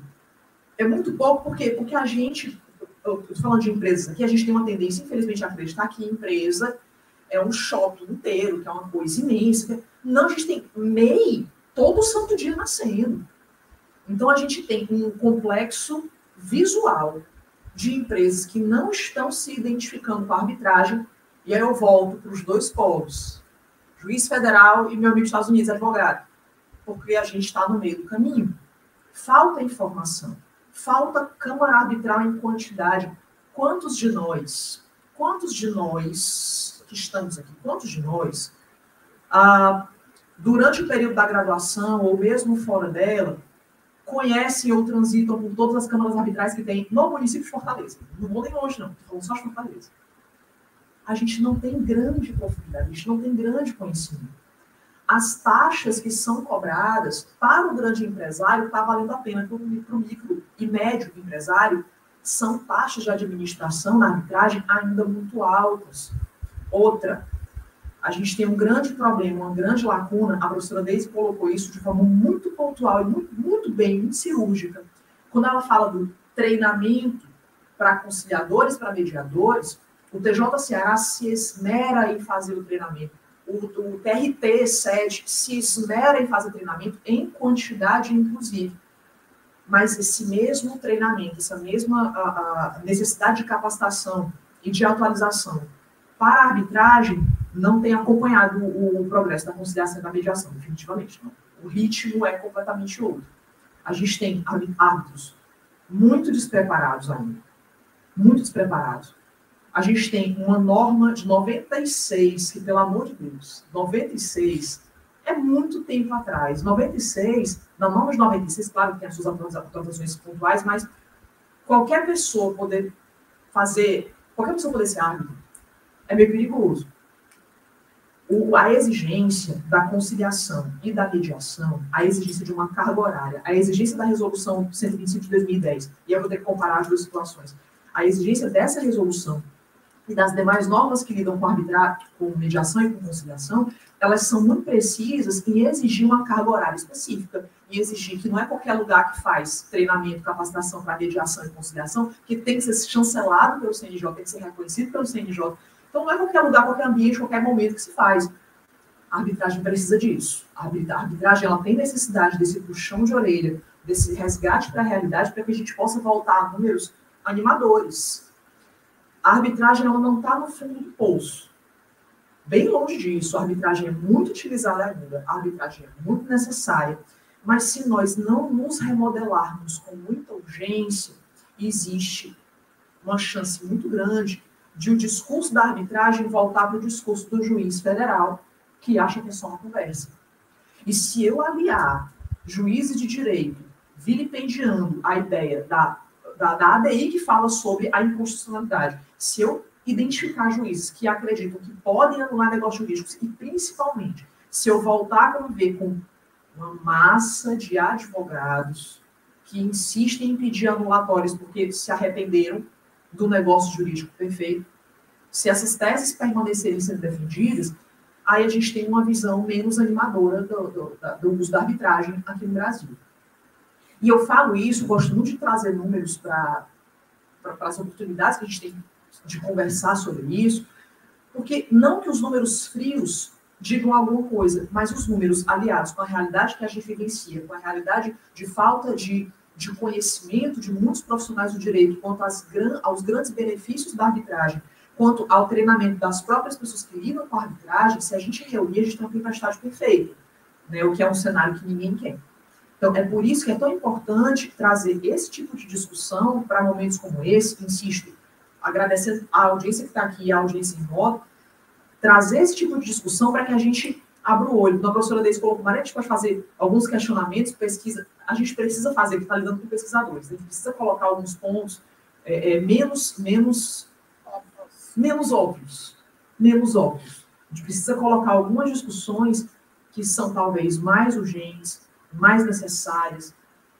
É muito pouco por quê? Porque a gente, eu estou falando de empresas aqui, a gente tem uma tendência, infelizmente, a acreditar que empresa é um shopping inteiro, que é uma coisa imensa. Não, a gente tem MEI todo santo dia nascendo. Então, a gente tem um complexo visual de empresas que não estão se identificando com a arbitragem, e aí eu volto para os dois polos, juiz federal e meu amigo dos Estados Unidos, advogado, porque a gente está no meio do caminho. Falta informação, falta câmara arbitral em quantidade. Quantos de nós que estamos aqui, durante o período da graduação, ou mesmo fora dela, conhecem ou transitam por todas as câmaras arbitrais que tem no município de Fortaleza? Não vou nem longe, não. Estou falando só de Fortaleza. A gente não tem grande profundidade, a gente não tem grande conhecimento. As taxas que são cobradas para o grande empresário está valendo a pena. Para o micro e médio empresário, são taxas de administração na arbitragem ainda muito altas. Outra, a gente tem um grande problema, uma grande lacuna, a professora Deise colocou isso de forma muito pontual e muito bem, muito cirúrgica. Quando ela fala do treinamento para conciliadores, para mediadores, o TJ Ceará se esmera em fazer o treinamento. O TRT 7 se esmera em fazer treinamento em quantidade, inclusive. Mas esse mesmo treinamento, essa mesma a necessidade de capacitação e de atualização para a arbitragem não tem acompanhado o progresso da conciliação e da mediação, definitivamente. Não. O ritmo é completamente outro. A gente tem árbitros muito despreparados ainda. Muito despreparados. A gente tem uma norma de 96, que, pelo amor de Deus, 96 é muito tempo atrás. 96, na norma de 96, claro que tem as suas atualizações pontuais, mas qualquer pessoa poder ser árbitro é meio perigoso. A exigência da conciliação e da mediação, a exigência de uma carga horária, a exigência da resolução 125 de 2010, e eu vou ter que comparar as duas situações, a exigência dessa resolução e das demais normas que lidam com arbitragem, com mediação e com conciliação, elas são muito precisas em exigir uma carga horária específica, em exigir que não é qualquer lugar que faz treinamento, capacitação para mediação e conciliação, que tem que ser chancelado pelo CNJ, tem que ser reconhecido pelo CNJ. Então não é qualquer lugar, qualquer ambiente, qualquer momento que se faz. A arbitragem precisa disso. A arbitragem ela tem necessidade desse puxão de orelha, desse resgate para a realidade, para que a gente possa voltar a números animadores. A arbitragem ela não está no fundo do poço. Bem longe disso, a arbitragem é muito utilizada ainda, a arbitragem é muito necessária, mas se nós não nos remodelarmos com muita urgência, existe uma chance muito grande de o discurso da arbitragem voltar para o discurso do juiz federal, que acha que é só uma conversa. E se eu aliar juízes de direito vilipendiando a ideia da ADI que fala sobre a inconstitucionalidade. Se eu identificar juízes que acreditam que podem anular negócios jurídicos e, principalmente, se eu voltar a conviver com uma massa de advogados que insistem em pedir anulatórios porque se arrependeram do negócio jurídico perfeito, se essas teses permanecerem sendo defendidas, aí a gente tem uma visão menos animadora do uso da arbitragem aqui no Brasil. E eu falo isso, gosto muito de trazer números para as oportunidades que a gente tem de conversar sobre isso, porque não que os números frios digam alguma coisa, mas os números aliados com a realidade que a gente vivencia, com a realidade de falta de conhecimento de muitos profissionais do direito quanto aos grandes benefícios da arbitragem, quanto ao treinamento das próprias pessoas que lidam com a arbitragem, se a gente reunir, a gente tem uma tempestade perfeita, né, o que é um cenário que ninguém quer. Então, é por isso que é tão importante trazer esse tipo de discussão para momentos como esse, insisto, agradecendo a audiência que está aqui e a audiência em modo, trazer esse tipo de discussão para que a gente abra o olho. Então, a professora Deise colocou, Maria, a gente pode fazer alguns questionamentos, pesquisa, a gente precisa fazer, que está lidando com pesquisadores, a gente precisa colocar alguns pontos menos óbvios. A gente precisa colocar algumas discussões que são talvez mais urgentes, mais necessárias,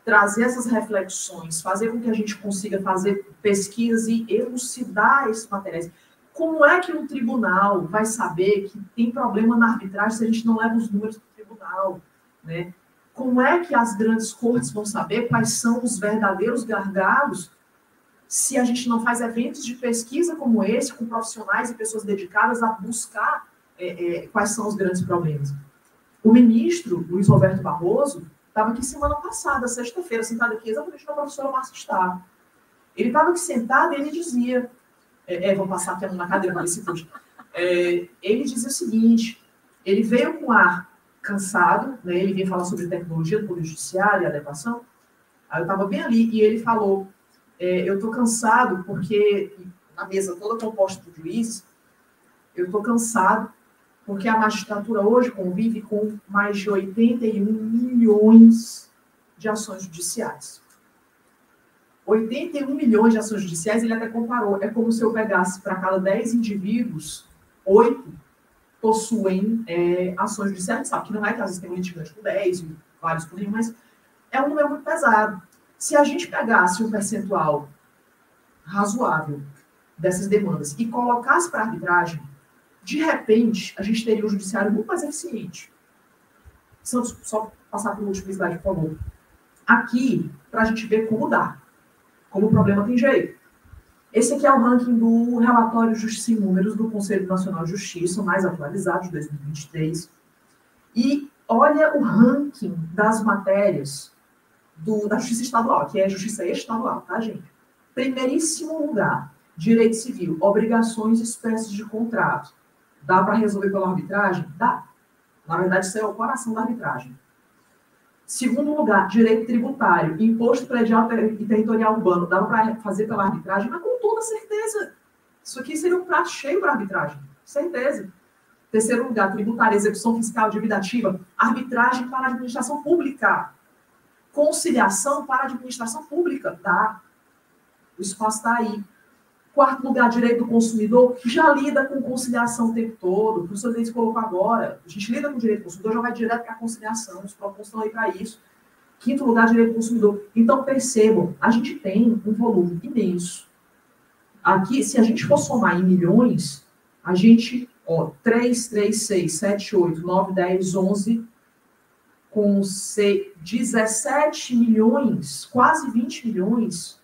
trazer essas reflexões, fazer com que a gente consiga fazer pesquisas e elucidar esses materiais. Como é que um tribunal vai saber que tem problema na arbitragem se a gente não leva os números para o tribunal, né? Como é que as grandes cortes vão saber quais são os verdadeiros gargalos se a gente não faz eventos de pesquisa como esse, com profissionais e pessoas dedicadas a buscar quais são os grandes problemas? O ministro, Luiz Roberto Barroso, estava aqui semana passada, sexta-feira, sentado aqui exatamente com a professora Márcia Starr. Ele estava aqui sentado e ele dizia... vou passar aqui a mão na cadeira para ver se pude. Ele dizia o seguinte, ele veio com ar cansado, né, ele vinha falar sobre tecnologia do Poder Judiciário e adequação, aí eu estava bem ali, e ele falou, eu estou cansado porque, na mesa toda composta por juízes, eu estou cansado porque a magistratura hoje convive com mais de 81 milhões de ações judiciais. 81 milhões de ações judiciais, ele até comparou. É como se eu pegasse para cada 10 indivíduos, 8 possuem ações judiciais. A gente sabe que não é que às vezes tem um litigante com 10, vários com 1, mas é um número muito pesado. Se a gente pegasse um percentual razoável dessas demandas e colocasse para arbitragem, de repente, a gente teria um judiciário muito mais eficiente. Só passar para o último slide, por favor. Aqui, para a gente ver como dá. Como o problema tem jeito. Esse aqui é o ranking do relatório Justiça em Números do Conselho Nacional de Justiça, mais atualizado, de 2023. E olha o ranking das matérias da Justiça Estadual, que é a Justiça Estadual, tá, gente? Primeiríssimo lugar, Direito Civil, obrigações e espécies de contrato. Dá para resolver pela arbitragem? Dá. Na verdade, isso é o coração da arbitragem. Segundo lugar, direito tributário, imposto predial e territorial urbano. Dava para fazer pela arbitragem, mas com toda certeza. Isso aqui seria um prato cheio para arbitragem. Certeza. Terceiro lugar, tributário, execução fiscal, dívida ativa, arbitragem para a administração pública. Conciliação para a administração pública. Dá. O espaço está aí. Quarto lugar, direito do consumidor, já lida com conciliação o tempo todo. O professor Deise colocou agora. A gente lida com direito do consumidor, já vai direto para a conciliação. Os propósitos estão aí para isso. Quinto lugar, direito do consumidor. Então, percebam, a gente tem um volume imenso. Aqui, se a gente for somar em milhões, a gente, 3, 6, 7, 8, 9, 10, 11, com 17 milhões, quase 20 milhões,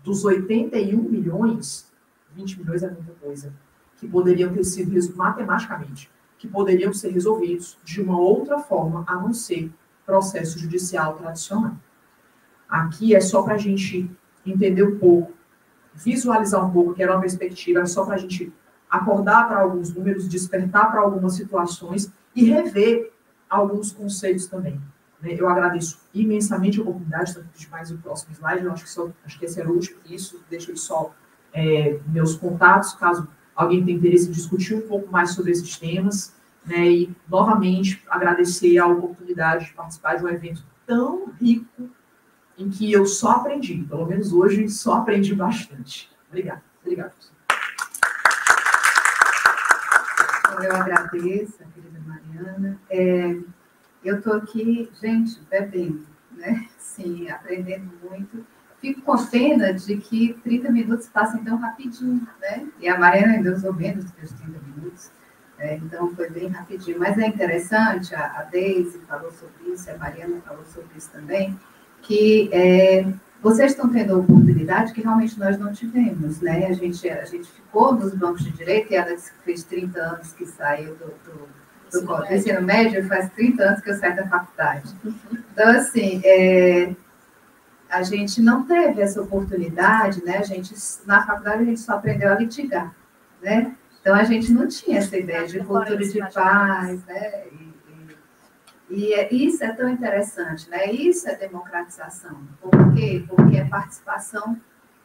dos 81 milhões, 20 milhões é muita coisa, que poderiam ter sido matematicamente, que poderiam ser resolvidos de uma outra forma, a não ser processo judicial tradicional. Aqui é só para a gente entender um pouco, visualizar um pouco, que era uma perspectiva, é só para a gente acordar para alguns números, despertar para algumas situações e rever alguns conceitos também. Eu agradeço imensamente a oportunidade, tanto de mais o próximo slide, eu acho que esse era o último, isso, deixo só meus contatos, caso alguém tenha interesse em discutir um pouco mais sobre esses temas, né, e, novamente, agradecer a oportunidade de participar de um evento tão rico em que eu só aprendi, pelo menos hoje, só aprendi bastante. Obrigada. Obrigada, professor. Eu agradeço, a querida Mariana. Eu estou aqui, gente, bebendo, né? Sim, aprendendo muito. Fico com pena de que 30 minutos passem tão rapidinho, né? E a Mariana ainda usou menos do que os 30 minutos, então foi bem rapidinho. Mas é interessante, a Deise falou sobre isso, a Mariana falou sobre isso também, que vocês estão tendo a oportunidade que realmente nós não tivemos, né? A gente ficou nos bancos de direito, e ela disse que fez 30 anos que saiu do ensino médio, faz 30 anos que eu saí da faculdade. Então, assim, a gente não teve essa oportunidade, né? Na faculdade, a gente só aprendeu a litigar, né? Então, a gente não tinha essa ideia de cultura de paz, né? E isso é tão interessante, né? Isso é democratização. Por quê? Porque é participação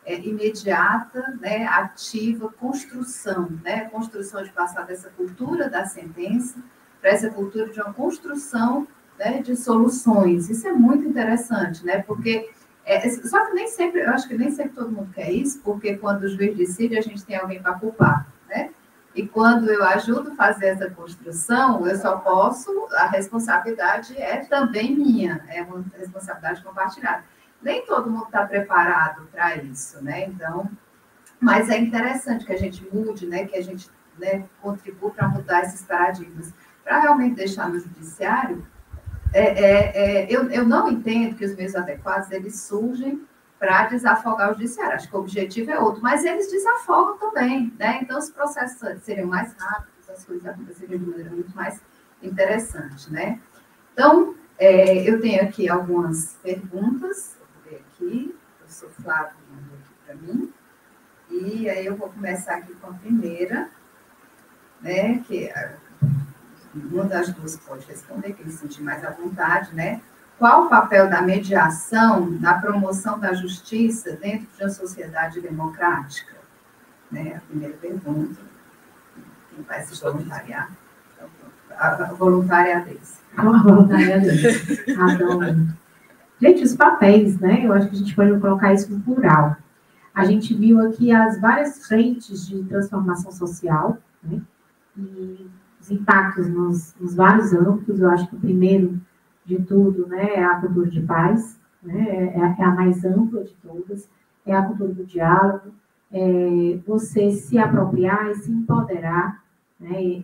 imediata, né? Ativa, construção, né? Construção de passar dessa cultura da sentença para essa cultura de uma construção, né, de soluções. Isso é muito interessante, né? Porque só que nem sempre, eu acho que nem sempre todo mundo quer isso, porque quando o juiz decide, a gente tem alguém para culpar, né? E quando eu ajudo a fazer essa construção, eu só posso, a responsabilidade é também minha, é uma responsabilidade compartilhada. Nem todo mundo está preparado para isso, né? Então, mas é interessante que a gente mude, né? Que a gente, né, contribua para mudar esses paradigmas. Para realmente deixar no judiciário, eu não entendo que os meios adequados, eles surgem para desafogar o judiciário. Acho que o objetivo é outro, mas eles desafogam também, né? Então, os processos seriam mais rápidos, as coisas aconteceriam de maneira muito mais interessante, né? Então, eu tenho aqui algumas perguntas, vou ver aqui, o professor Flávio mandou aqui para mim, e aí eu vou começar aqui com a primeira, né? Que uma das duas pode responder, quem se sentir mais à vontade, né? Qual o papel da mediação na promoção da justiça dentro de uma sociedade democrática? Né? A primeira pergunta. Quem vai se voluntariar? A voluntária é a Deise. A voluntária é a Deise. Adoro. Gente, os papéis, né? Eu acho que a gente pode colocar isso no plural. A gente viu aqui as várias frentes de transformação social, né? E os impactos nos vários âmbitos. Eu acho que o primeiro de tudo, né, é a cultura de paz, né, é a mais ampla de todas, é a cultura do diálogo, você se apropriar e se empoderar, né,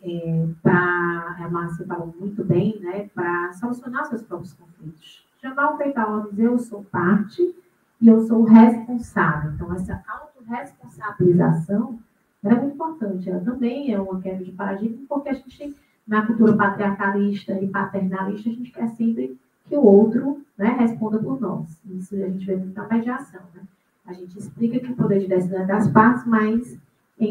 a Márcia falou muito bem, né, para solucionar seus próprios conflitos. Chamar o feito a ordem, dizer eu sou parte e eu sou responsável. Então, essa autorresponsabilização é muito importante. Ela também é uma quebra de paradigma, porque a gente, na cultura patriarcalista e paternalista, a gente quer sempre que o outro, né, responda por nós. Isso a gente vê muito na mediação, né? A gente explica que o poder de decisão é das partes, mas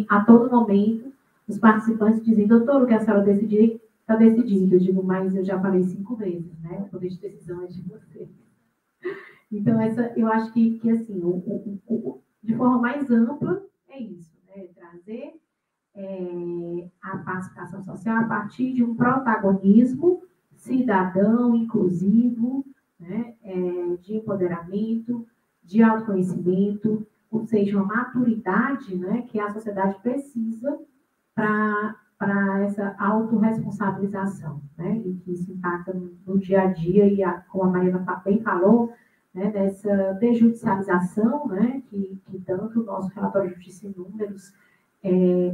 a todo momento os participantes dizem, doutor, o que a senhora decidir está decidido. Eu digo, mas eu já falei 5 vezes, né? O poder de decisão é de você. Então, eu acho que assim, de forma mais ampla, é isso, né? Trazer a participação social a partir de um protagonismo cidadão, inclusivo, né, de empoderamento, de autoconhecimento, ou seja, uma maturidade, né, que a sociedade precisa para essa autorresponsabilização, né, e que isso impacta no dia a dia, e como a Mariana bem falou, né, dessa desjudicialização, né, que tanto o nosso relatório de justiça em números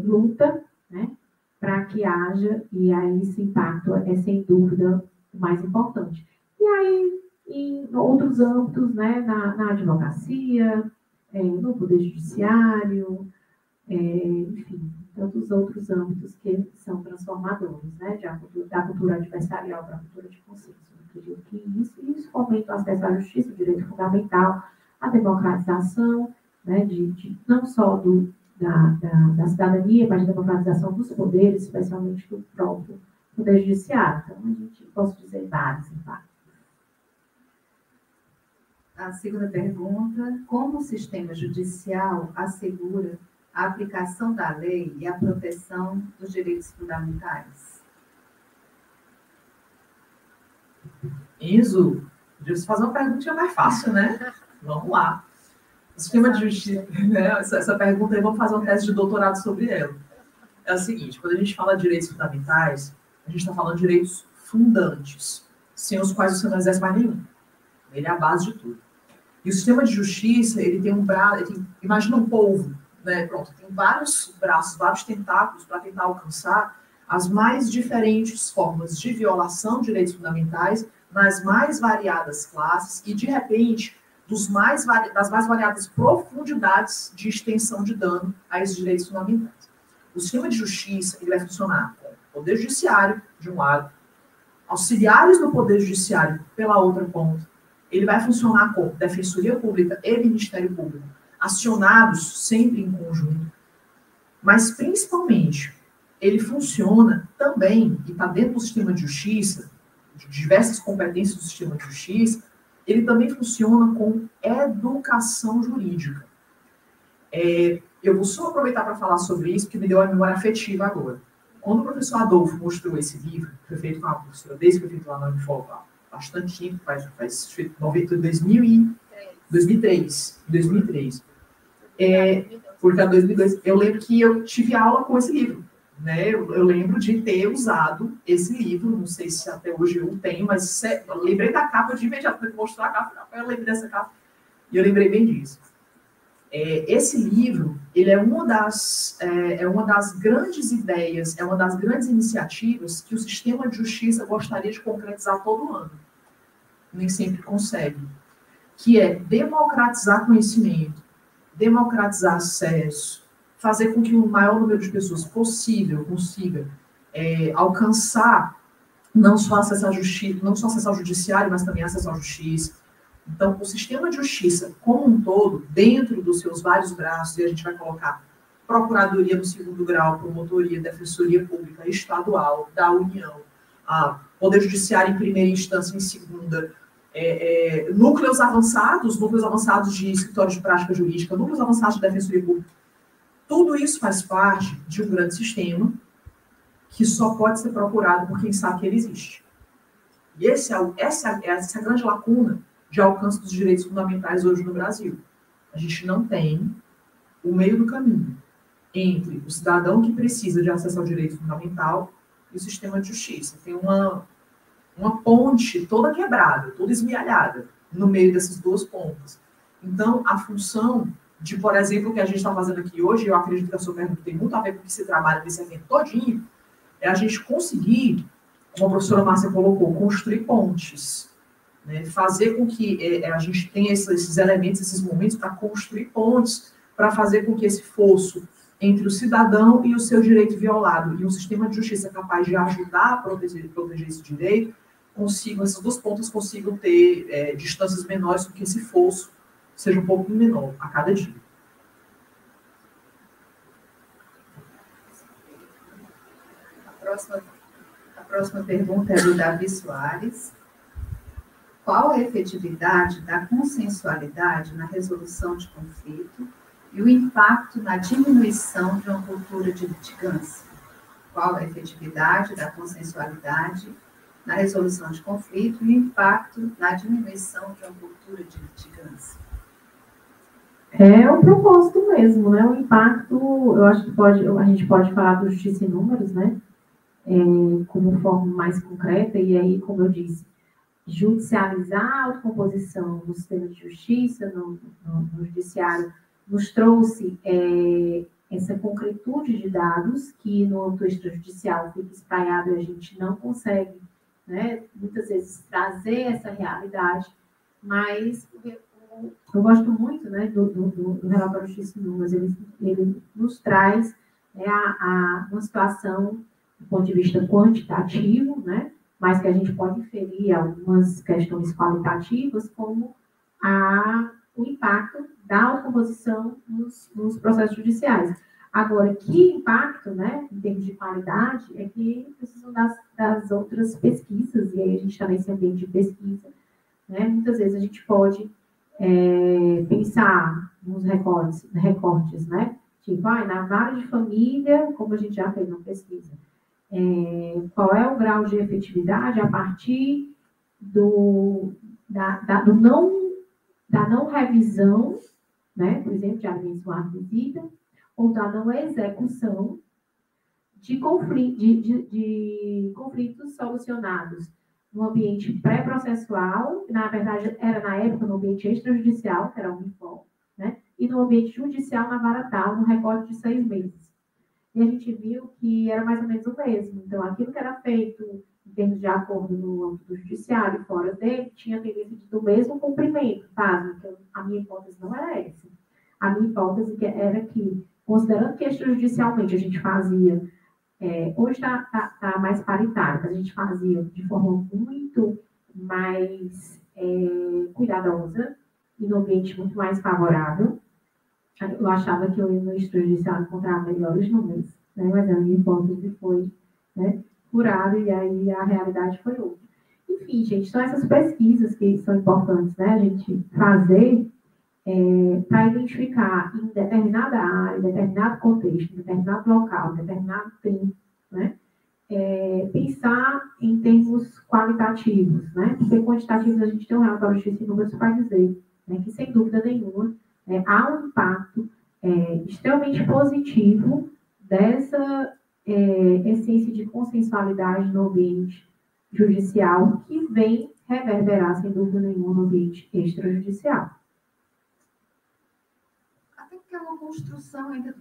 luta, né, para que haja, e aí esse impacto é sem dúvida o mais importante. E aí, em outros âmbitos, né, na advocacia, no poder judiciário, enfim, tantos outros âmbitos que são transformadores, né, da cultura adversarial para a cultura de consenso. Eu acredito que isso fomenta o acesso à justiça, o direito fundamental, a democratização, né, não só da cidadania, mas a democratização dos poderes, especialmente do próprio poder judiciário. Então, a gente posso dizer vários impactos. A segunda pergunta, como o sistema judicial assegura a aplicação da lei e a proteção dos direitos fundamentais? Enzo, Podia fazer uma pergunta mais fácil, né? Vamos lá. O sistema de justiça, né? Essa pergunta aí, vamos fazer uma tese de doutorado sobre ela. É o seguinte, quando a gente fala de direitos fundamentais, a gente está falando de direitos fundantes, sem os quais você não exerce mais nenhum. Ele é a base de tudo. E o sistema de justiça, ele tem um braço, imagina um polvo, né? Pronto, tem vários braços, vários tentáculos para tentar alcançar as mais diferentes formas de violação de direitos fundamentais nas mais variadas classes e, de repente, das mais variadas profundidades de extensão de dano a esses direitos fundamentais. O sistema de justiça ele vai funcionar com o Poder Judiciário, de um lado, auxiliares do Poder Judiciário, pela outra ponta. Ele vai funcionar com Defensoria Pública e Ministério Público, acionados sempre em conjunto, mas, principalmente, ele funciona também, e está dentro do sistema de justiça, de diversas competências do sistema de justiça, ele também funciona com educação jurídica. Eu vou só aproveitar para falar sobre isso, porque me deu a memória afetiva agora. Quando o professor Adolfo mostrou esse livro, foi feito com a professora Deise, foi feito lá na Unifor há bastante tempo, faz 2003. Porque em 2002, eu lembro que eu tive aula com esse livro. Né? Eu lembro de ter usado esse livro, não sei se até hoje eu tenho, mas eu lembrei da capa, de imediatamente mostrar a capa, eu lembrei dessa capa, e eu lembrei bem disso. Esse livro, ele é uma das grandes ideias, é uma das grandes iniciativas que o sistema de justiça gostaria de concretizar todo ano. Nem sempre consegue. Que é democratizar conhecimento, democratizar acesso, fazer com que o maior número de pessoas possível consiga alcançar não só acesso à justiça, não só acesso ao judiciário, mas também acesso à justiça. Então, o sistema de justiça como um todo, dentro dos seus vários braços, e a gente vai colocar Procuradoria no segundo grau, Promotoria, Defensoria Pública Estadual, da União, a Poder Judiciário em primeira instância, em segunda, núcleos avançados de escritórios de prática jurídica, núcleos avançados de Defensoria Pública. Tudo isso faz parte de um grande sistema que só pode ser procurado por quem sabe que ele existe. E essa é a grande lacuna de alcance dos direitos fundamentais hoje no Brasil. A gente não tem o meio do caminho entre o cidadão que precisa de acesso ao direito fundamental e o sistema de justiça. Tem uma ponte toda quebrada, toda esmialhada no meio dessas duas pontas. Então, a função de, por exemplo, o que a gente está fazendo aqui hoje, eu acredito que a sua pergunta tem muito a ver com o que se trabalha nesse evento todinho, é a gente conseguir, como a professora Márcia colocou, construir pontes, né? Fazer com que a gente tenha esses elementos, esses momentos para construir pontes, para fazer com que esse fosso entre o cidadão e o seu direito violado e um sistema de justiça capaz de ajudar a proteger esse direito, essas duas pontas consigam ter distâncias menores do que esse fosso seja um pouco menor a cada dia. A próxima pergunta é do Davi Soares. Qual a efetividade da consensualidade na resolução de conflito e o impacto na diminuição de uma cultura de litigância? Qual a efetividade da consensualidade na resolução de conflito e o impacto na diminuição de uma cultura de litigância? É o propósito mesmo, né? O impacto, eu acho que a gente pode falar do justiça em números, né? Como forma mais concreta, e aí, como eu disse, judicializar a autocomposição no sistema de justiça, no judiciário, nos trouxe essa concretude de dados que no âmbito extrajudicial fica espraiado e a gente não consegue, né, muitas vezes trazer essa realidade, mas eu gosto muito, né, do relatório Justiça em Números. Ele nos traz, né, uma situação do ponto de vista quantitativo, né, mas que a gente pode inferir algumas questões qualitativas, como o impacto da autocomposição nos processos judiciais. Agora, que impacto, né, em termos de qualidade, é que precisam das outras pesquisas, e aí a gente está nesse ambiente de pesquisa, né, muitas vezes a gente pode pensar nos recortes, né, tipo, na vara de família, como a gente já fez na pesquisa, qual é o grau de efetividade a partir da não revisão, né, por exemplo, de abençoar visita, ou da não execução de conflitos solucionados no ambiente pré-processual, na verdade, era na época no ambiente extrajudicial, que era o MIFOL, né, e no ambiente judicial na vara tal, no recorte de 6 meses. E a gente viu que era mais ou menos o mesmo. Então, aquilo que era feito em termos de acordo no âmbito do judiciário e fora dele, tinha tendência do mesmo cumprimento, tá? Então, a minha hipótese não era essa. A minha hipótese era que, considerando que extrajudicialmente a gente fazia, hoje está mais paritário, mas a gente fazia de forma muito mais cuidadosa e no ambiente muito mais favorável. Eu achava que eu ia no extrajudicial encontrar melhores números, né? Mas a minha hipótese foi, né, furada e aí a realidade foi outra. Enfim, gente, são essas pesquisas que são importantes, né? A gente fazer para identificar em determinada área, em determinado contexto, em determinado local, em determinado tempo, né? Pensar em termos qualitativos, né? Porque quantitativos a gente tem um relatório de números para dizer, né, que sem dúvida nenhuma há um impacto extremamente positivo dessa essência de consensualidade no ambiente judicial que vem reverberar, sem dúvida nenhuma, no ambiente extrajudicial. Até porque é uma construção ainda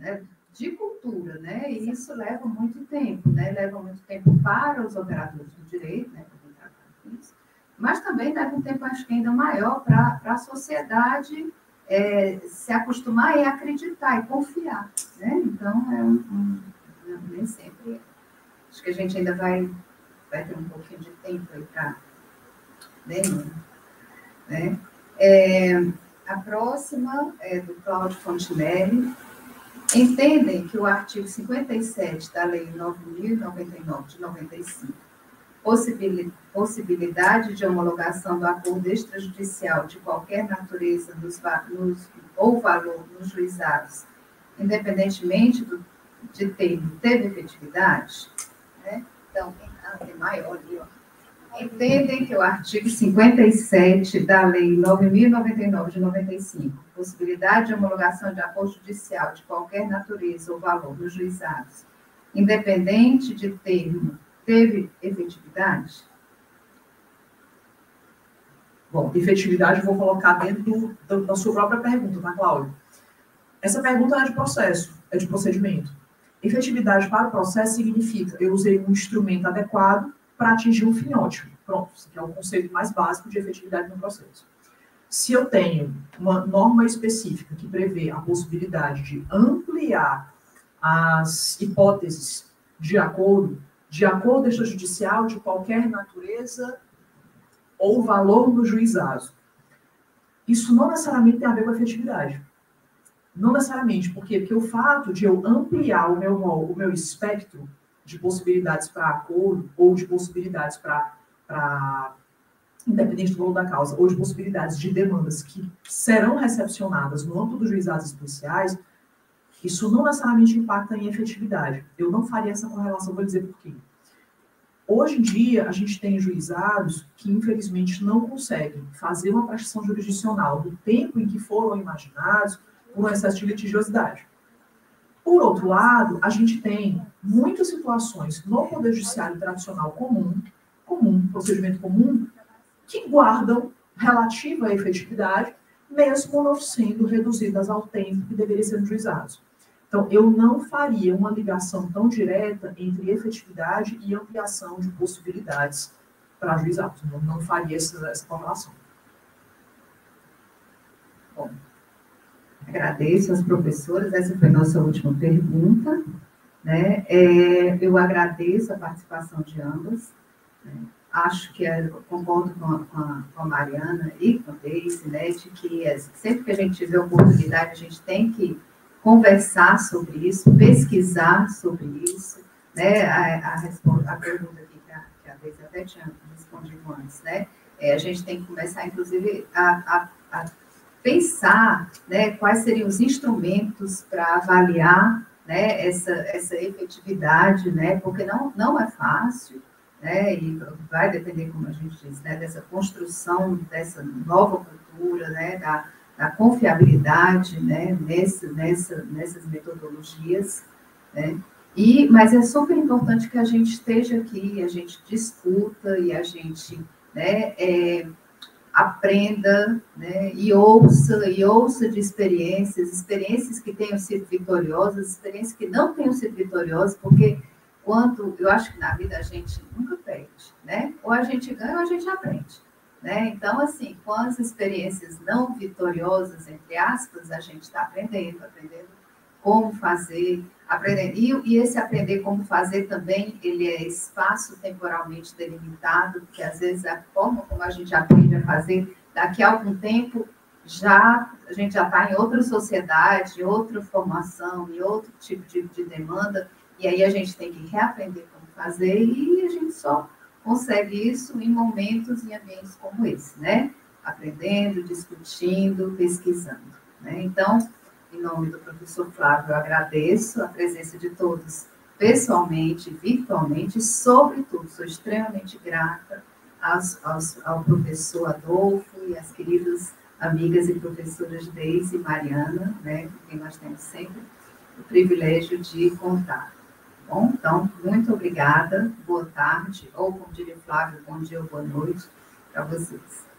de cultura, né? E isso leva muito tempo, né? Leva muito tempo para os operadores do direito, né? Para tratar isso, mas também leva um tempo, acho que ainda maior, para a sociedade se acostumar e acreditar e confiar, né? Então, nem sempre. Acho que a gente ainda vai ter um pouquinho de tempo aí para... Né? A próxima é do Cláudio Fontinelli. Entendem que o artigo 57 da Lei 9.099 de 95, possibilidade de homologação do acordo extrajudicial de qualquer natureza ou valor nos juizados, independentemente de termo, teve efetividade? Né? Então, tem maior ali, ó. Entendem que o artigo 57 da Lei 9.099 de 95, possibilidade de homologação de acordo judicial de qualquer natureza ou valor nos juizados, independente de termo, teve efetividade? Bom, efetividade eu vou colocar dentro da sua própria pergunta, tá, Cláudio? Essa pergunta é de processo, é de procedimento. Efetividade para o processo significa eu usei um instrumento adequado para atingir um fim ótimo. Pronto, esse aqui é o conceito mais básico de efetividade no processo. Se eu tenho uma norma específica que prevê a possibilidade de ampliar as hipóteses de acordo extrajudicial de qualquer natureza ou valor no juizado, isso não necessariamente tem a ver com a efetividade. Não necessariamente, porque o fato de eu ampliar o meu rol, o meu espectro de possibilidades para acordo, ou de possibilidades para independente do valor da causa, ou de possibilidades de demandas que serão recepcionadas no âmbito dos juizados especiais, isso não necessariamente impacta em efetividade. Eu não faria essa correlação, vou dizer por quê. Hoje em dia, a gente tem juizados que, infelizmente, não conseguem fazer uma prestação jurisdicional no tempo em que foram imaginados por um excesso de litigiosidade. Por outro lado, a gente tem muitas situações no Poder Judiciário tradicional comum, procedimento comum, que guardam relativa à efetividade, mesmo não sendo reduzidas ao tempo que deveriam ser juizados. Então, eu não faria uma ligação tão direta entre efetividade e ampliação de possibilidades para juizados. Não faria essa correlação. Bom, agradeço às professoras, essa foi a nossa última pergunta, né? Eu agradeço a participação de ambas, né? Acho que concordo com a Mariana e com a Deise, né, de que sempre que a gente tiver oportunidade, a gente tem que conversar sobre isso, pesquisar sobre isso, né? A pergunta aqui que a Deise até tinha respondido antes, né? A gente tem que começar, inclusive, a pensar, né, quais seriam os instrumentos para avaliar, né, essa efetividade, né, porque não é fácil, né, e vai depender, como a gente diz, né, dessa construção, dessa nova cultura, né, da confiabilidade, né, nessas metodologias, né, mas é super importante que a gente esteja aqui, a gente discuta e a gente, né, aprenda, né, e ouça de experiências que tenham sido vitoriosas, experiências que não tenham sido vitoriosas, porque eu acho que na vida a gente nunca perde, né? Ou a gente ganha ou a gente aprende, né? Então, assim, com as experiências não vitoriosas, entre aspas, a gente está aprendendo como fazer, aprendendo. E esse aprender como fazer também, ele é espaço temporalmente delimitado, porque às vezes a forma como a gente aprende a fazer, daqui a algum tempo, a gente já está em outra sociedade, em outra formação, em outro tipo de demanda, e aí a gente tem que reaprender como fazer, e a gente só consegue isso em momentos e ambientes como esse, né? Aprendendo, discutindo, pesquisando, né? Então, em nome do professor Flávio, eu agradeço a presença de todos pessoalmente, virtualmente, e, sobretudo, sou extremamente grata ao professor Adolfo e às queridas amigas e professoras Deise e Mariana, né, com quem nós temos sempre o privilégio de contar. Bom, então, muito obrigada, boa tarde, ou como diria Flávio, bom dia ou boa noite para vocês.